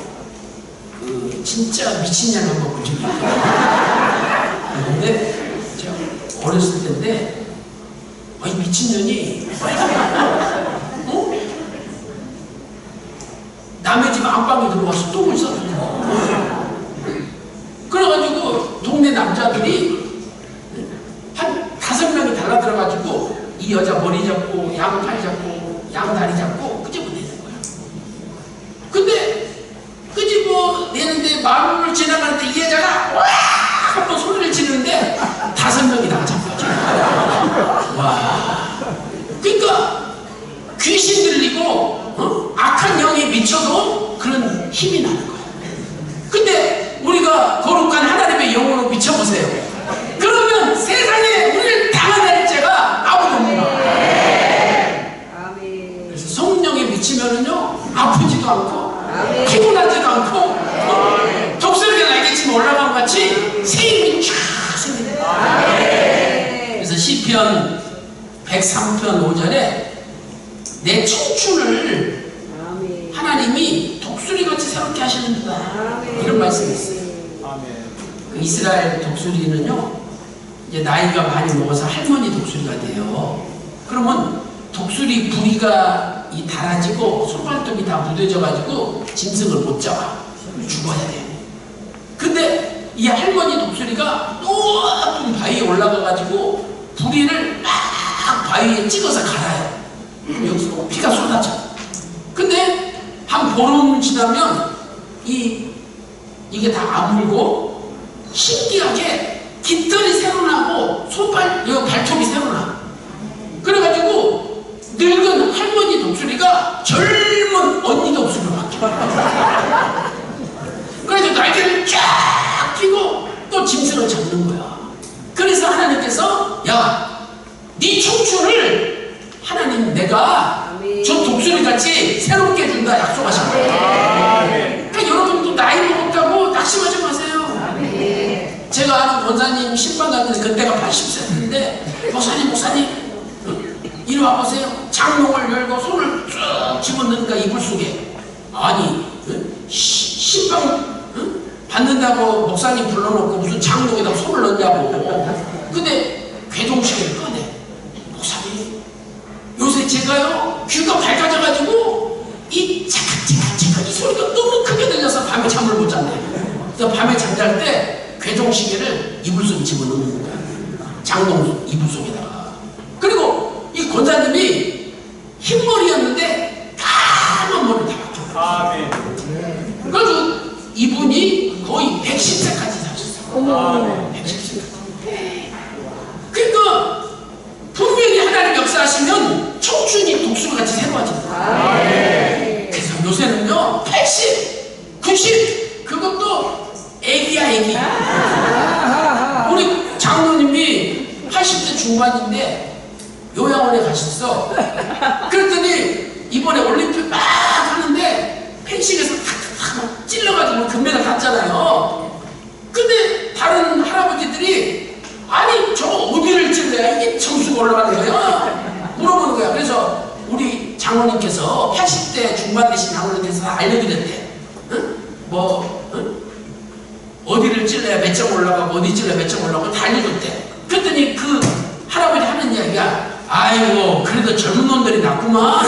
그 진짜 미친년 한번 본 적이 있어요. 근데 제가 어렸을 때인데 아니 미친년이 어? 남의 집 안방에 들어가서 똥을 싸서 그래가지고 동네 남자들이 한 5명이 달라들어가지고 이 여자 머리 잡고 양팔 잡고 양다리 잡고 끄집어내는 거야. 근데 끄집어내는데 마루를 지나갈 때 이 여자가 와 한번 소리를 지르는데 5명이 다 잡혀져. 와. 그러니까 귀신 들리고 악한 영이 미쳐도 그런 힘이 나는 거야. 근데 우리가 거룩한 하나님의 영으로 미쳐보세요. 그러면 세상에 우리를 당할 자가 아무도 없는 거야. 그래서 성령에 미치면은요 아프지도 않고 피곤하지도 않고 독수리가 날개치면 올라간 것 같이 새 힘이 쫙 생깁니다. 그래서 시편 103편 5절에 내 청춘을 하나님이 독수리같이 새롭게 하시는구나 이런 말씀이 있어요. 그 이스라엘 독수리는요 이제 나이가 많이 먹어서 할머니 독수리가 돼요. 그러면 독수리 부리가 닳아지고 손발톱이 다 무뎌져 가지고 짐승을 못 잡아 죽어야 돼. 근데 이 할머니 독수리가 높은 바위에 올라가 가지고 부리를 막 바위에 찍어서 갈아요. 여기서 피가 쏟아져. 근데 한 보름 지나면 이게 다 아물고 신기하게 깃털이 새로 나고 발톱이 새로 나. 그래가지고 늙은 할머니 독수리가 젊은 언니 독수리로 바뀌어. 그래서 날개를 쫙 펴고 또 짐승을 잡는 거야. 그래서 하나님께서 야, 네 청춘을 하나님 내가 저 독수리같이 새롭게 해준다 약속하신 거예요. 그러니까 여러분도 나이 먹었다고 낙심하지 마세요. 제가 아는 권사님 신방 갔는데 그때가 80세인데 목사님 이리 와보세요. 장롱을 열고 손을 쭉 집어넣으니까 이불 속에 아니 신방 받는다고 목사님 불러놓고 무슨 장롱에다 손을 넣냐고. 근데 괴동시계를 꺼내. 목사님 요새 제가요 귀가 밝아져가지고 이 차깍차깍차깍 이 소리가 너무 크게 들려서 밤에 잠을 못 잤네. 그래서 밤에 잠잘 때 괴동시계를 이불 속에 집어넣는 거야. 장롱 이불 속에다가. 그리고 이 권사님이 흰머리였는데 까만 머리를 다 바뀌었어요. 아멘. 그래서 이분이 거의 110세까지 사셨어요. 110세까지. 그러니까 분명히 하나님 역사하시면 청춘이 독수리같이 새로워집니다. 그래서 요새는요 80, 90 그것도 애기야 애기. 우리 장로님이 80대 중반인데 요양원에 가셨어. 그랬더니 이번에 올림픽 막 하는데 펜싱에서 탁탁탁 찔러가지고 금메달 땄잖아요. 근데 다른 할아버지들이 아니 저거 어디를 찔러야 이게 점수가 올라가는 거야? 물어보는 거야. 그래서 우리 장로님께서 80대 중반 되신 장로님께서 알려드렸대. 응? 어디를 찔러야 몇 점 올라가고 어디 찔러야 몇 점 올라가고 다 알려줬대. 그랬더니 그 할아버지 하는 이야기가 아이고 그래도 젊은 놈들이 낫구만.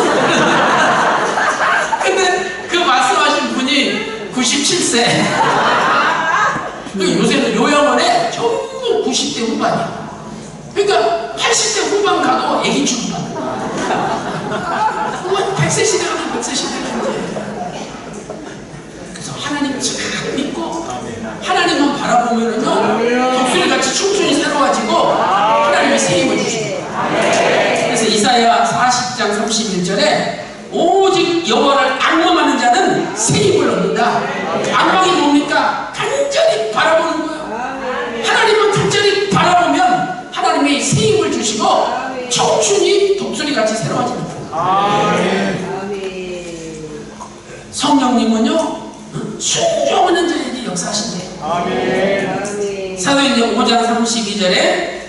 근데 그 말씀하신 분이 97세. 요새는 요양원에 전부 90대 후반이야. 그러니까 80대 후반 가도 애기 취급하는 거야. 100세 시대가 100세 시대가 그래서 하나님 잘 믿고 하나님만 바라보면은요 독수리같이 청춘이 새로워지고 하나님의 새 힘을 주십니다. 그래서 이사야 40장 31절에 오직 여호와를 앙망하는 자는 새 힘을 얻는다. 앙망이 뭡니까? 간절히 바라보는 거예요. 하나님은 간절히 바라보면 하나님이 새 힘을 주시고 청춘이 독수리같이 새로워지는 거예요. 성령님은요 순종하는 자에게 역사하신대요. 사도행전 5장 32절에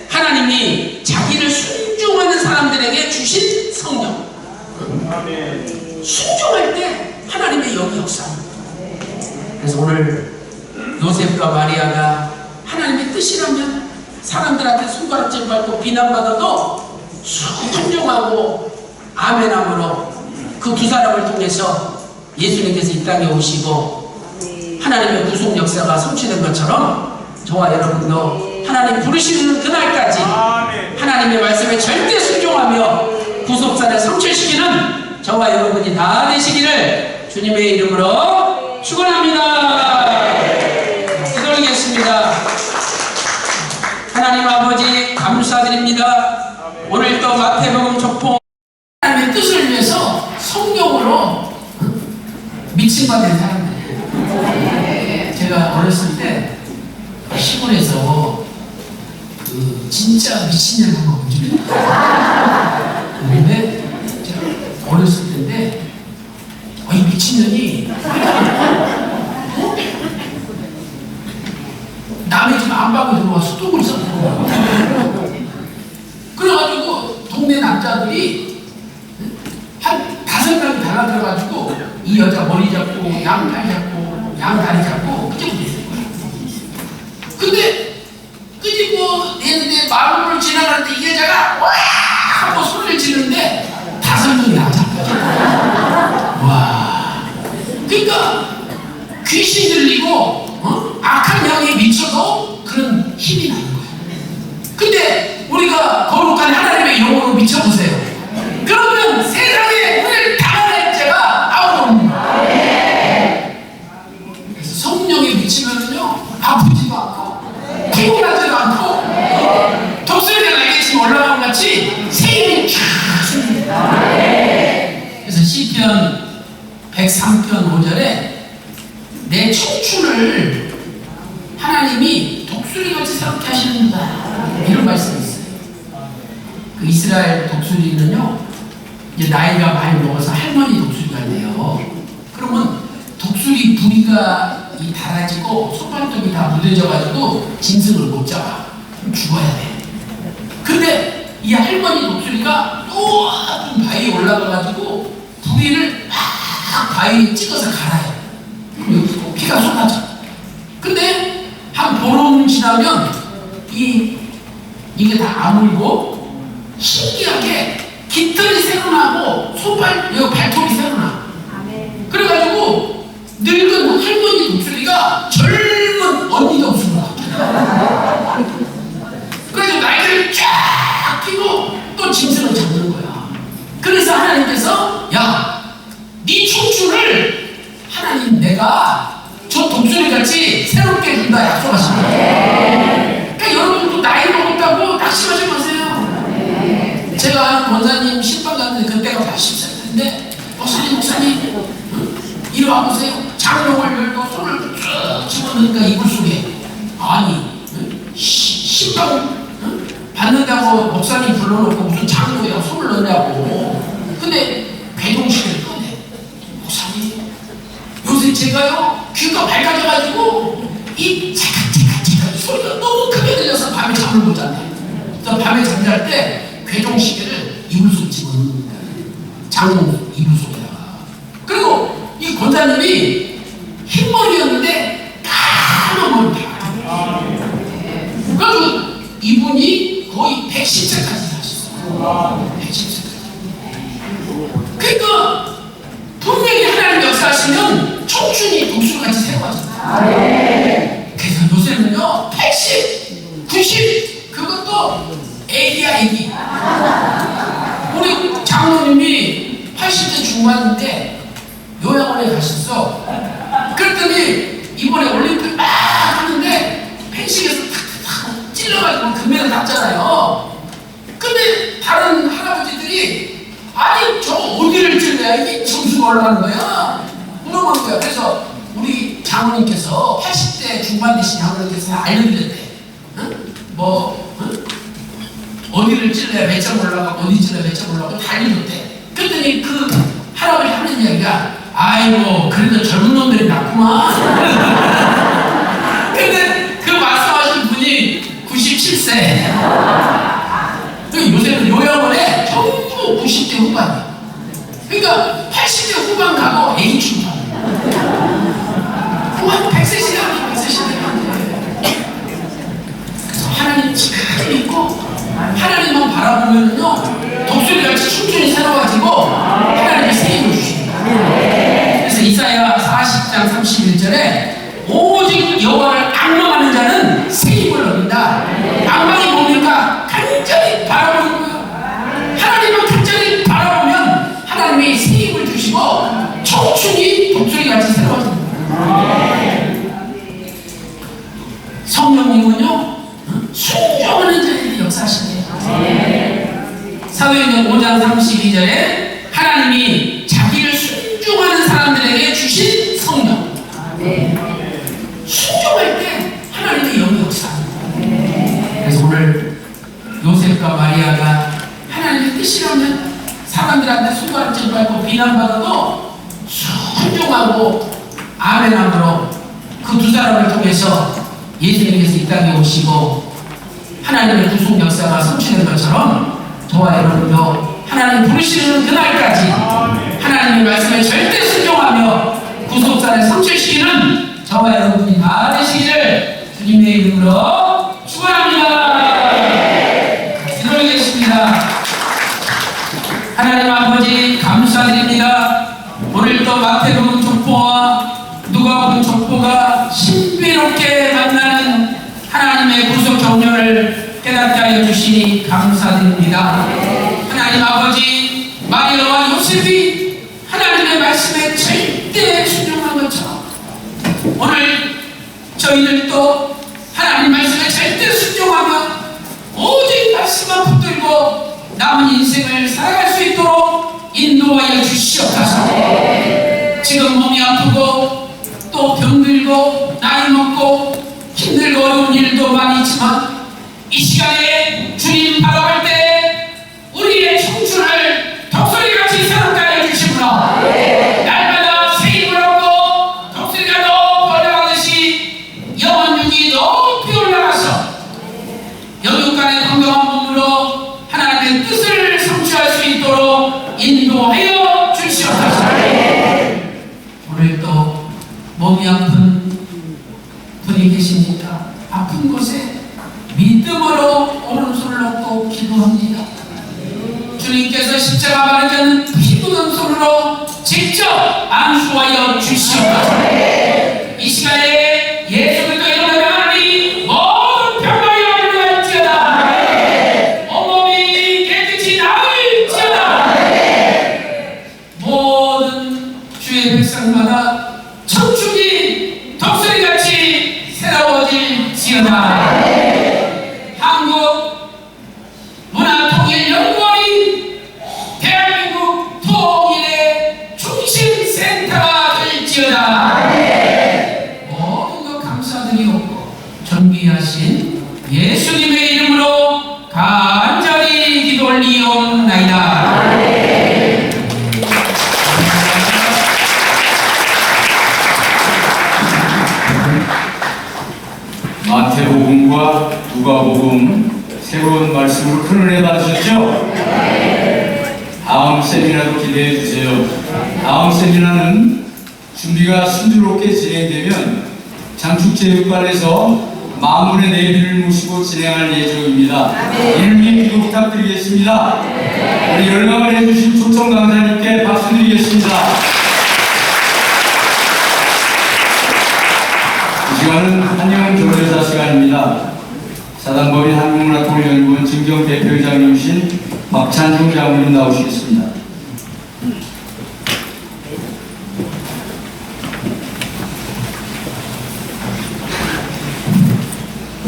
하나님이 자기를 순종하는 사람들에게 주신 성령. 순종할 때 하나님의 영이 역사합니다. 그래서 오늘 요셉과 마리아가 하나님의 뜻이라면 사람들한테 손가락질 받고 비난받아도 순 아멘함으로 그 두 사람을 통해서 예수님께서 이 땅에 오시고 하나님의 구속 역사가 성취된 것처럼 저와 여러분도 하나님 부르시는 그날까지 하나님의 말씀에 절대 순종하며 구속사를 성취시키는 저와 여러분이 다 되시기를 주님의 이름으로 축원합니다. 기도하겠습니다. 하나님 아버지 감사드립니다. 오늘 또 마태복음 족보 하나님의 뜻을 위해서 성령으로 미친 바 된 사람들이에요. 제가 어렸을 때 시골에서 그 진짜 미친년 한번 보여주겠다. 근데 제가 어렸을 때인데 이 미친년이 남의 집 안방에 들어와서 뚝을 썩고 그래가지고 동네 남자들이 한 5명이 달라들어가지고 이 여자 머리 잡고 양팔 잡고 양다리 잡고 끄집어내는 거야. 근데 끄집어 내는데 마을을 지나가는데 이 여자가 와 하고 소리를 지르는데 5명이 나잡혀져. 와. 그러니까 귀신 들리고 악한 영에 미쳐도 그런 힘이 나는 거야. 근데 우리가 거룩한 하나님의 영으로 미쳐보세요. 그러면 세상에 우리를 당할 자가 아무도 없는 거야. 그래서 성령에 미치면요 아프지도 않고 피곤하지도 않고 독수리가 날개치면 올라가는 같이 새 힘이 쫙 생깁니다. 그래서 시편 103편 5절에 내 청춘을 하나님이 독수리같이 새롭게 하시는다 이런 말씀이 있어요. 그 이스라엘 독수리는요 이제 나이가 많이 먹어서 할머니 독수리가 돼요. 그러면 독수리 부리가 닳아지고 손발톱이 다 무뎌져가지고 짐승을 못 잡아. 그럼 죽어야 돼. 근데 이 할머니 독수리가 높은 바위에 올라가가지고 부리를 막 바위에 찍어서 갈아요. 그럼 피가 쏟아져. 근데 한 보름 지나면 이게 다 아물고 신기하게 깃털이 새로나고 발톱이 새로나. 그래가지고 늙은 할머니 독수리가 젊은 언니 독수리가 그래서 날개를 쫙 펴고 또 짐승을 잡는 거야. 그래서 하나님께서 네 청춘을 하나님 내가 저 독수리같이 새롭게 준다 약속하신 거예요. 그러니까 여러분도 나이 먹었다고 낙심하지 마세요. 제가 아는 권사님 신방 갔는데 그때가 80살인데 목사님 이리 와보세요. 장롱을 열고 손을 쭉 집어넣으니까 이불 속에 아니 신방 받는다고 목사님 불러놓고 무슨 장롱에 손을 넣냐고. 근데 배동식을 꺼내. 목사님 요새 제가요 귀가 밝아져가지고 이 차깍차깍차깍 소리가 너무 크게 들려서 밤에 잠을 못 잤네. 그래서 밤에 잠잘 때 괴종시계를 이불 속에 집어넣는 거야. 장롱 이불 속에다가. 그리고 이 권사님이 흰머리였는데 까만 머리 다. 그래서 이분이 거의 110세까지 사셨어요. 110세까지. 그러니까 분명히 하나님 역사하시면 청춘이 독수리같이 새로워진다. 그래서 요새는요 80, 90 그것도 애기야 애기. 우리 장로님이 80대 중반인데 요양원에 가셨어. 그랬더니 이번에 올림픽 막 하는데 펜싱에서 탁탁 찔러가지고 금메달 땄잖아요. 근데 다른 할아버지들이 아니 저 어디를 찔러야 이게 점수가 올라가는 거야? 물어보는 거야. 그래서 우리 장로님께서 80대 중반 되신 장로님께서 알려드렸대. 어디를 찔러야 몇 점 올라가고 어디 찔러야 몇 점 올라가고 다 알려줬대. 그랬더니 그 할아버지 하는 이야기가 아이고 그래도 젊은 놈들이 낫구만. 근데 그 말씀하신 분이 97세. 요새는 요양원에 전부 90대 후반이야. 그러니까 80대 후반 가고 애기 출판. 한 100세 시대면 100세 시대면 그래서 하나님 잘 믿고 하나님만 바라보면요 독수리같이 충분히 새로워지고 이루시고 청춘이 독수리같이 새로워집니다. 성령님은요 순종하는 자에게 역사하시네요. 사도행전 5장 32절에 하나님이 자기를 순종하는 사람들에게 주신 성령. 순종할 때 하나님의 영이 역사합니다. 그래서 오늘 요셉과 마리아가 하나님의 뜻이라면 사람들한테 손가락질 받고 비난받아도 순종하고 아멘함으로 그 두 사람을 통해서 예수님께서 이 땅에 오시고 하나님의 구속 역사가 성취된 것처럼 저와 여러분도 하나님 부르시는 그날까지 하나님의 말씀에 절대 순종하며 구속사를 성취시키는 저와 여러분이 다 되시기를 주님의 이름으로 축원합니다. 기도하겠습니다. 하나님 아버지 감사드립니다. 오늘도 마태복음 족보와 누가복음 족보가 신비롭게 만나는 하나님의 구속 정령을 깨닫게 하여 주시니 감사드립니다. 하나님 아버지 마리아와 요셉이 하나님의 말씀에 절대 순종한 것처럼 오늘 저희들도 하나님 말씀에 절대 순종하며 오직 말씀만 붙들고 남은 인생을 살아갈 수 있도록 인도하여 주시옵소서. 지금 몸이 아프고 또 병들고 나이 먹고 힘들고 어려운 일도 많이 있지만 이 시간에 주님 바라볼 때 우리의 청춘을 독수리같이 새롭게 하여 주시구나. 날마다 새 힘을 얻고 독수리가 더 벌려가듯이 영혼 윤이 높이 올라가서 영육간의 건강한 몸으로 하나님의 뜻을 성취할 수 있도록 인도하여 주시옵소서. 오늘 또 몸이 아픈 분이 계십니까? 아픈 곳에 믿음으로 오른손을 놓고 기도합니다. 주님께서 십자가 바르지 않는 피 묻은 손으로 직접 안수하여 주시옵소서. 이 시간에 예수 그리스도 이름으로 하나님 모든 병과 영을 나을지어다. 온몸이 깨끗이 나을지어다. 모든 주의 백성마다 청춘이 독수리같이 새로워질지어다. 한국 문화통일연구원이 대한민국 통일의 중심센터가 될지어다. 모든 것 감사드리옵고 존귀하신 예수님의 이름으로 간절히 기도 올리옵나이다. 마태복음과 누가복음 새로운 말씀으로 큰 은혜 받으셨죠? 다음 세미나도 기대해 주세요. 다음 세미나는 준비가 순조롭게 진행되면 장축체육관에서 만군의 내비를 모시고 진행할 예정입니다. 이를 위해 기도 부탁드리겠습니다. 우리 열강을 해주신 초청 강사님께 박수 드리겠습니다. 이 시간은 한영 교류사 시간입니다. 사단법인 한국문화통일연구원 진경 대표이장님이신 박찬중 장로님 나오시겠습니다.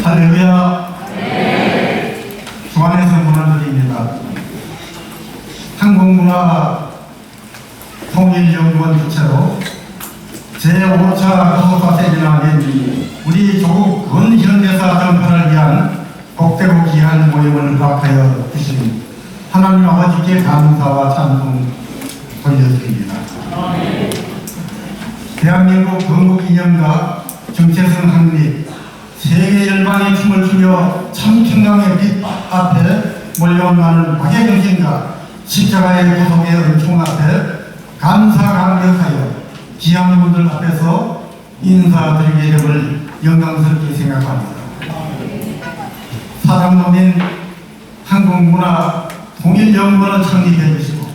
할렐루야. 주안에서 문화드립니다. 한국문화통일연구원 주최로 제5차 구속사 세미나 낸 우리 조국 근현대사 전파를 위한 복되고 귀한 모임을 허락하여 주신 하나님 아버지께 감사와 찬송 돌려드립니다. 대한민국 건국기념과 정체성 확립 세계 열방의 춤을 추며 참평강의 빛 앞에 몰려온 많은 박의 정신과 십자가의 구속의 은총 앞에 감사 감격하여 귀한 분들 앞에서 인사드리게 됨을 영광스럽게 생각합니다. 사랑노민 한국문화통일연구원을 창립해 주시고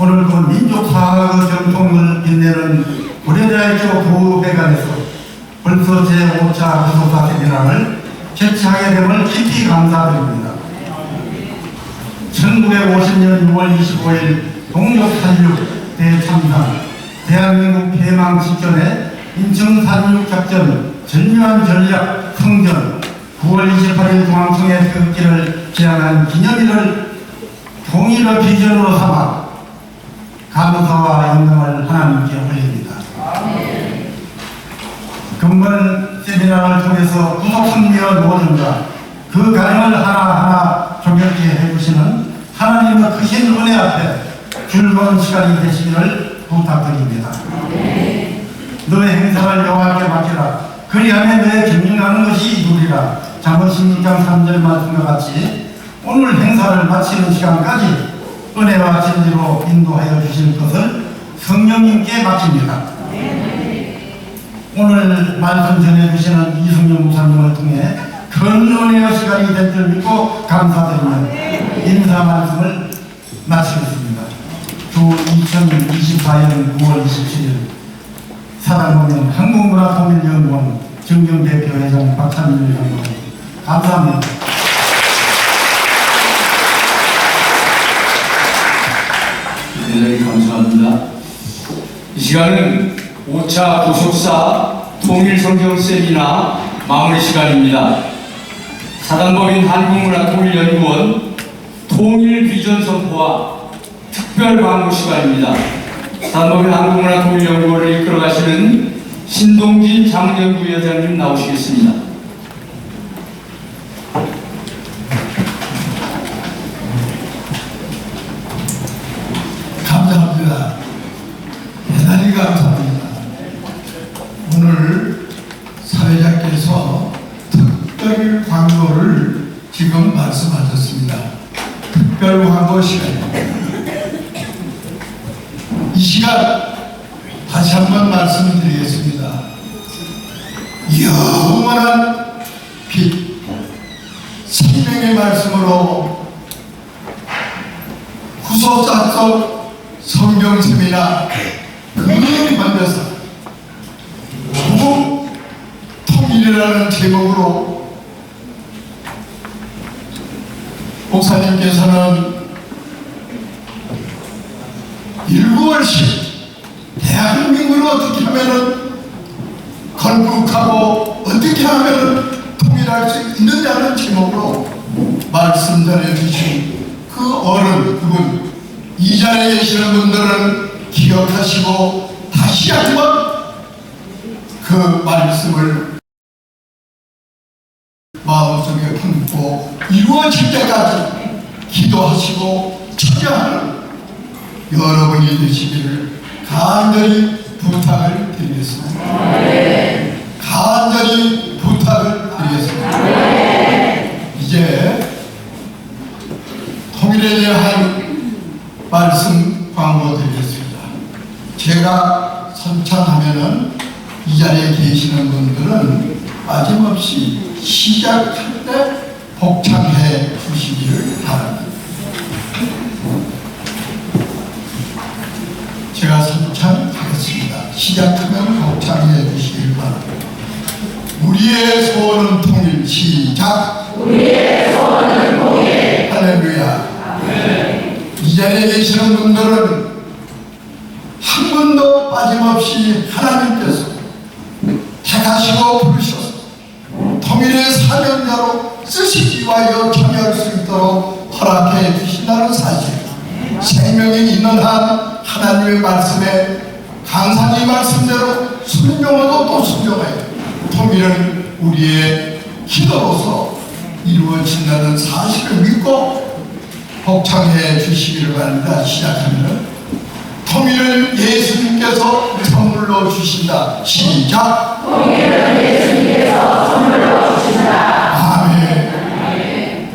오늘 그 민족사학의 전통을 빛내는 고려대학교 교육회관에서 벌써 제5차 구속사 세미나를 개최하게 됨을 깊이 감사드립니다. 1950년 6월 25일 동족살육 대참사, 대한민국 폐망 직전에 인천 산육작전 절묘한 전략 성전 9월 28일 중앙청의 태극기를 제안한 기념일을 통일의 비전으로 삼아 감사와 영광을 하나님께 올립니다. 금번 세미나를 통해서 구속성리의 노정과 그 가정을 하나하나 조경케 해주시는 하나님의 크신 은혜 앞에 즐거운 시간이 되시기를 부탁드립니다. 너의 행사를 여호와께 맡기라. 그리하면 너의 경영하는 것이 이루리라. 잠언 16장 3절 말씀과 같이 오늘 행사를 마치는 시간까지 은혜와 진리로 인도하여 주실 것을 성령님께 맡깁니다. 오늘 말씀 전해주시는 이승용 목사님을 통해 큰 은혜의 시간이 될 줄 믿고 감사드리며 인사 말씀을 마치겠습니다. 주 2024년 9월 27일 사랑하는 한국문화통일연구원 정경대표회장 박찬일 장관 감사합니다. 대단히 감사합니다. 이 시간은 5차 구속사 통일성경 세미나 마무리 시간입니다. 사단법인 한국문화통일연구원 통일비전 선포와 특별 광고 시간입니다. 사단법인 한국문화통일연구원을 이끌어 가시는 신동진 장연구위원장님 나오시겠습니다. 감사합니다. 대단히 감사합니다. 오늘 사회자께서 특별 광고를 지금 말씀하셨습니다. 특별 광고 시간입니다. 이 시간 다시 한번 말씀드리겠습니다. 영원한 빛, 생명의 말씀으로 후소작성 성경 세미나 그 만나서 조국 통일이라는 제목으로 목사님께서는 1~9월씩 대한민국을 어떻게 하면은 건국하고 어떻게 하면은 통일할 수 있느냐는 제목으로 말씀 전해주신 그 어른 그분 이 자리에 계시는 분들은 기억하시고 다시 한번 그 말씀을 마음속에 품고 이루어질 때까지 기도하시고 처장하는 여러분이 되시기를 간절히 부탁을 드리겠습니다. 간절히 부탁을 드리겠습니다. 이제 통일에 대한 말씀 광고 드리겠습니다. 제가 선창하면은 이 자리에 계시는 분들은 빠짐없이 시작할 때 복창해 주시기를 바랍니다. 제가 선창하겠습니다. 시작하면 복창해 주시기를 바랍니다. 우리의 소원은 통일. 시작. 우리의 소원은 통일. 할렐루야. 이 자리에 계시는 분들은 한 번도 빠짐없이 하나님께서 택하시고 부르셔서 통일의 사명자로 쓰시기 위하여 참여할 수 있도록 허락해 주신다는 사실, 생명이 있는 한 하나님의 말씀에 강산이 말씀대로 순종하고 또 순종하여 통일은 우리의 기도로서 이루어진다는 사실을 믿고 복창해 주시기를 바랍니다. 시작합니다. 통일을 예수님께서 선물로 주신다. 시작. 통일을 예수님께서 선물로 주신다. 아멘.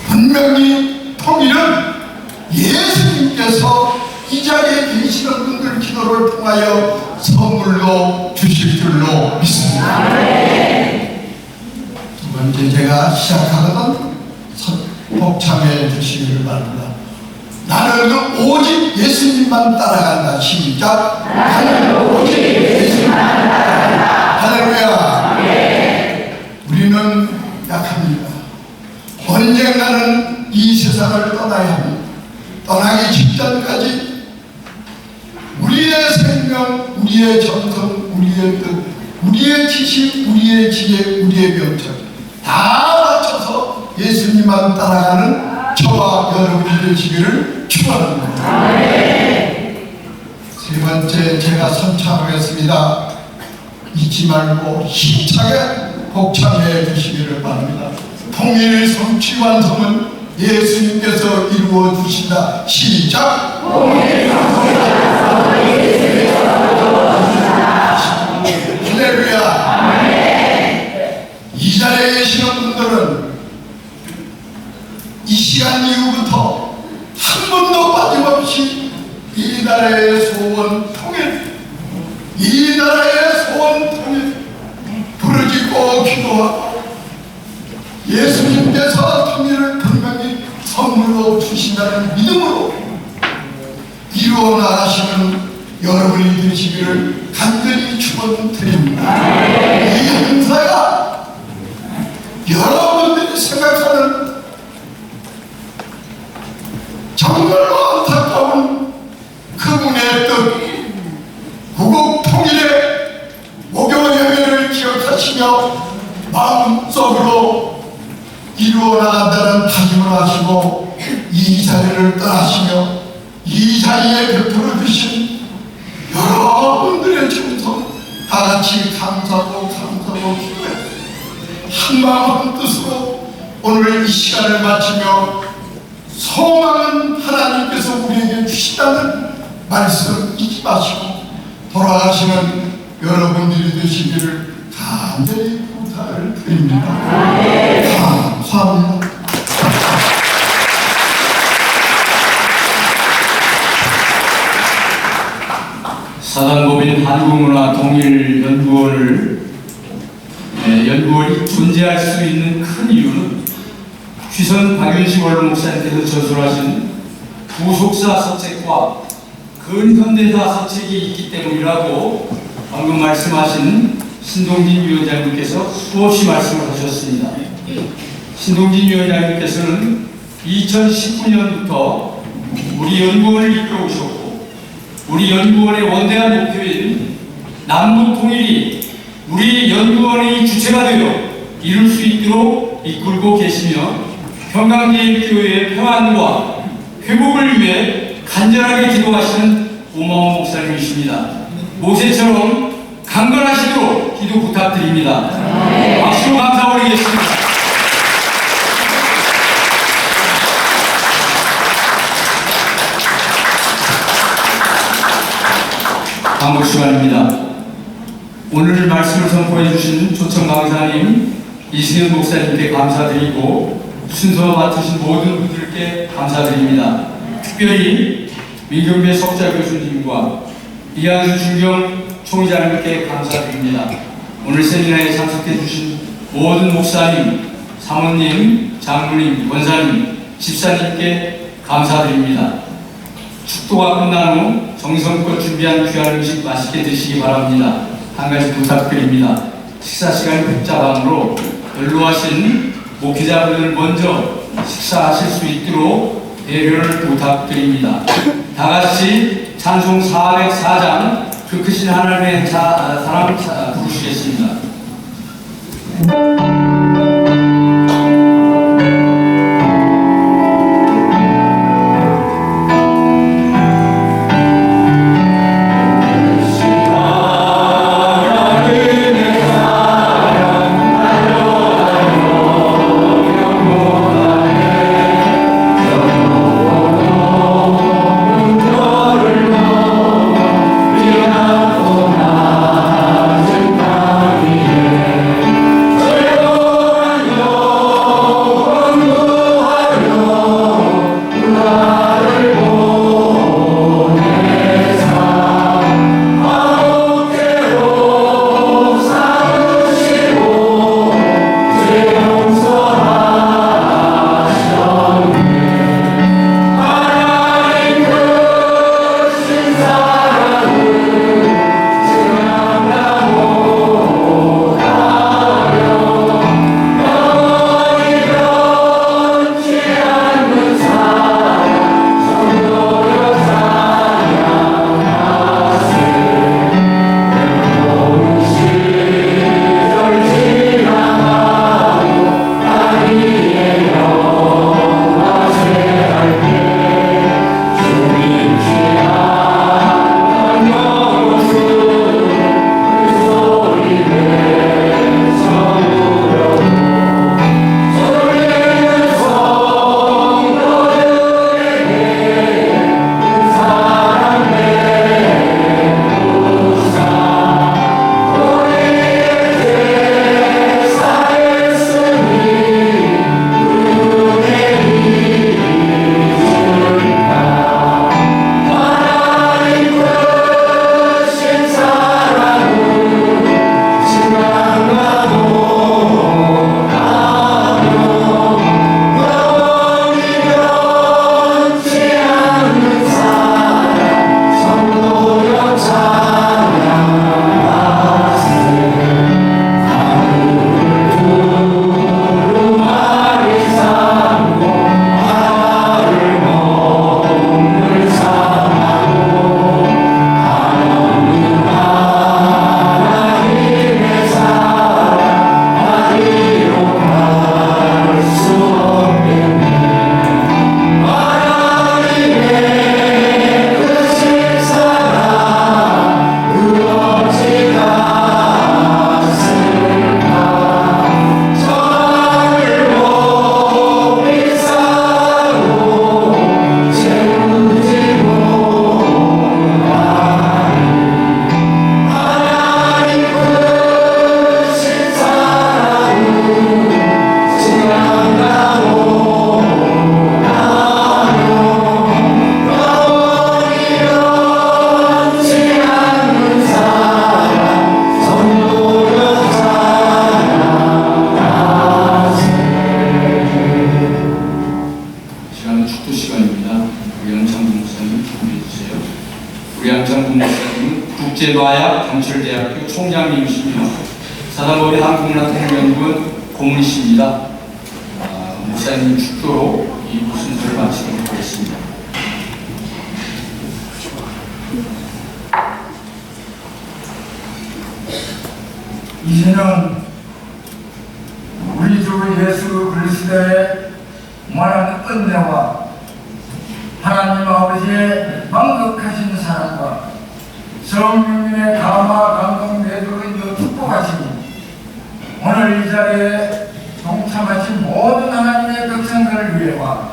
분명히 통일은 예수님께서 이 자리에 계시는 분들 기도를 통하여 선물로 주실 줄로 믿습니다. 아멘. 두 번째 제가 시작하거든 복창해 주시기를 바랍니다. 나는 오직 예수님만 따라간다. 시작. 나는 오직 예수님만 따라간다. 할렐루야. 네. 우리는 약합니다. 언젠가는 이 세상을 떠나야 합니다. 떠나기 직전까지 우리의 생명, 우리의 정성, 우리의 뜻, 우리의 지식, 우리의 지혜, 우리의 명철 다 맞춰서 예수님만 따라가는 저와 여러분이 되시기를 축원합니다. 세 번째 제가 선창하겠습니다. 잊지 말고 힘차게 복창해 주시기를 바랍니다. 통일 성취 완성은 예수님께서 이루어 주신다. 시작! 할렐루야! 이 자리에 계시는 분들은 이 시간 이후부터 한 번도 빠짐없이 이 나라의 소원 통일, 이 나라의 소원 통일 부르짖고 기도하고 예수님께서 통일을 분명히 선물로 주신다는 믿음으로 이루어 나가시는 여러분이 되시기를 간절히 축원드립니다. 이 행사가 여러분들이 생각하는 정말로 안타까운 그분의 뜻, 구국 통일의 목요 예배를 기억하시며 마음속으로 이루어 나간다는 다짐을 하시고 이 자리를 떠나시며 이 자리에 베풀어 주신 여러분들의 충성 다같이 감사하고 기도해 한마음 한뜻으로 오늘 이 시간을 마치며 소망은 하나님께서 우리에게 주신다는 말씀 잊지 마시고 돌아가시는 여러분들이 되시기를 간절히 부탁을 드립니다. 감사합니다. 사단법인 한국문화통일연구원이 존재할 수 있는 큰 이유는 귀선 박윤식 원로 목사님께서 저술하신 부속사 서책과 근현대사 서책이 있기 때문이라고 방금 말씀하신 신동진 위원장님께서 수없이 말씀을 하셨습니다. 신동진 위원장님께서는 2019년부터 우리 연구원을 이끌어 오셨고 우리 연구원의 원대한 목표인 남북 통일이 우리 연구원의 주체가 되어 이룰 수 있도록 이끌고 계시며 평강제일교회의 평안과 회복을 위해 간절하게 기도하시는 고마운 목사님이십니다. 모세처럼 강건하시도록 기도 부탁드립니다. 박수로 감사 올리겠습니다. 반복 시간입니다. 오늘 말씀을 선포해 주신 초청 강사님 이승현 목사님께 감사드리고 순서 맡으신 모든 분들께 감사드립니다. 특별히 민경배 석자 교수님과 이한수 중경 총회장님께 감사드립니다. 오늘 세미나에 참석해 주신 모든 목사님, 사모님, 장로님, 권사님, 집사님께 감사드립니다. 축도가 끝난 후 정성껏 준비한 귀한 음식 맛있게 드시기 바랍니다. 한 가지 부탁드립니다. 식사 시간이 복잡하므로 연로하신 목회자분들 먼저 식사하실 수 있도록 배려를 부탁드립니다. 다 같이 찬송 404장 그 크신 하나님의 사랑 부르시겠습니다. 시간입니다. 우리 양창국 목사님 준비해 주세요. 우리 양창국 목사님은 국제마약 강철대학교 총장님이시며 사단법인 한국문화통일연구원 고문이십니다. 목사님 축도로 이 순서를 마치도록 하겠습니다. 이제는 우리 주 예수 그리스도의 무한한 은혜와 하나님 아버지의 만극하신 사랑과 성령님의 감화 감동 내도로 인도 축복하시니 오늘 이 자리에 동참하신 모든 하나님의 백성들을 위해와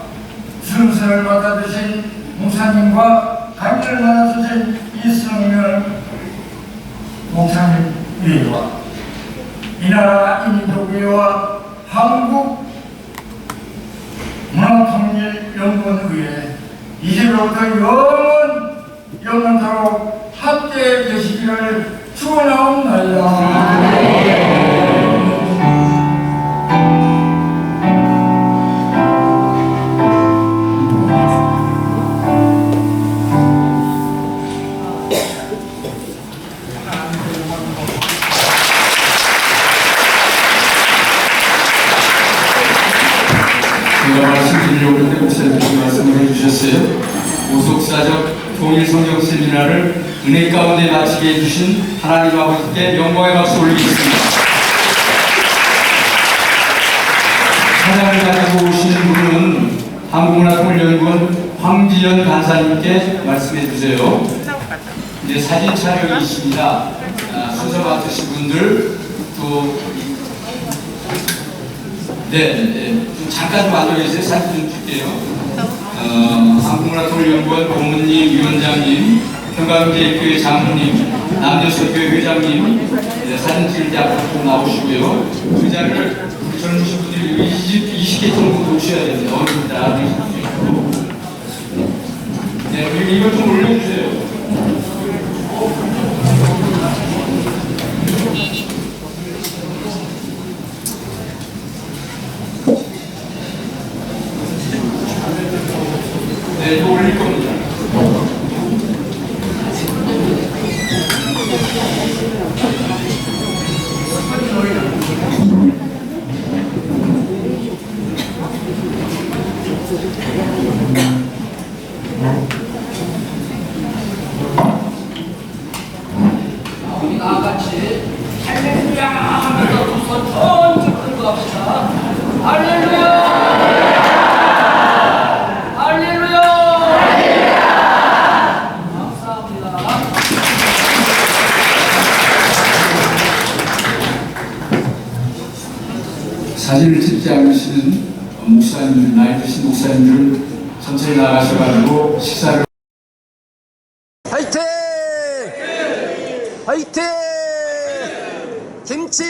순서를 맡아주신 목사님과 감리를 맡아주신 이승열 목사님 위해와 이 나라 인민족 위해와 한국 문화통일연구원 위해 이제부터 영원토록 함께 계시기를 축원하옵나이다. 제가 말씀드리려고 했는데 목사님께서 말씀을 해주셨어요. 오속사적 통일성경 세미나를 은혜 가운데 마치게 해주신 하나님 아버지께 영광의 박수 올리겠습니다. 사장을 가지고 오시는 분은 한국문화통일연구원 황지연 간사님께 말씀해 주세요. 이제 사진 촬영이 있습니다. 순서 맡으신 분들 또 좀 잠깐 좀 앉아계세요. 사진 좀 줄게요. 한국문화통일연구원 고문님, 위원장님, 평강제일교회 장로님, 남녀선교회 회장님 사진 찍을 때 앞으로 좀 나오시고요. 의자를 우리 젊으신 분들이 20개 정도 오셔야 됩니다. 어느 다 드시고. 네, 이걸 좀 올려주세요. 네, 이거 올릴 겁니다. 우리 나같이 할렐루야 하면서 두 손 ton적 들고 갑시다. 할렐루야. 사진을 찍지 않으시는 목사님들, 나이 드신 목사님들 천천히 나가셔가지고 식사를 화이팅! 화이팅! 김치!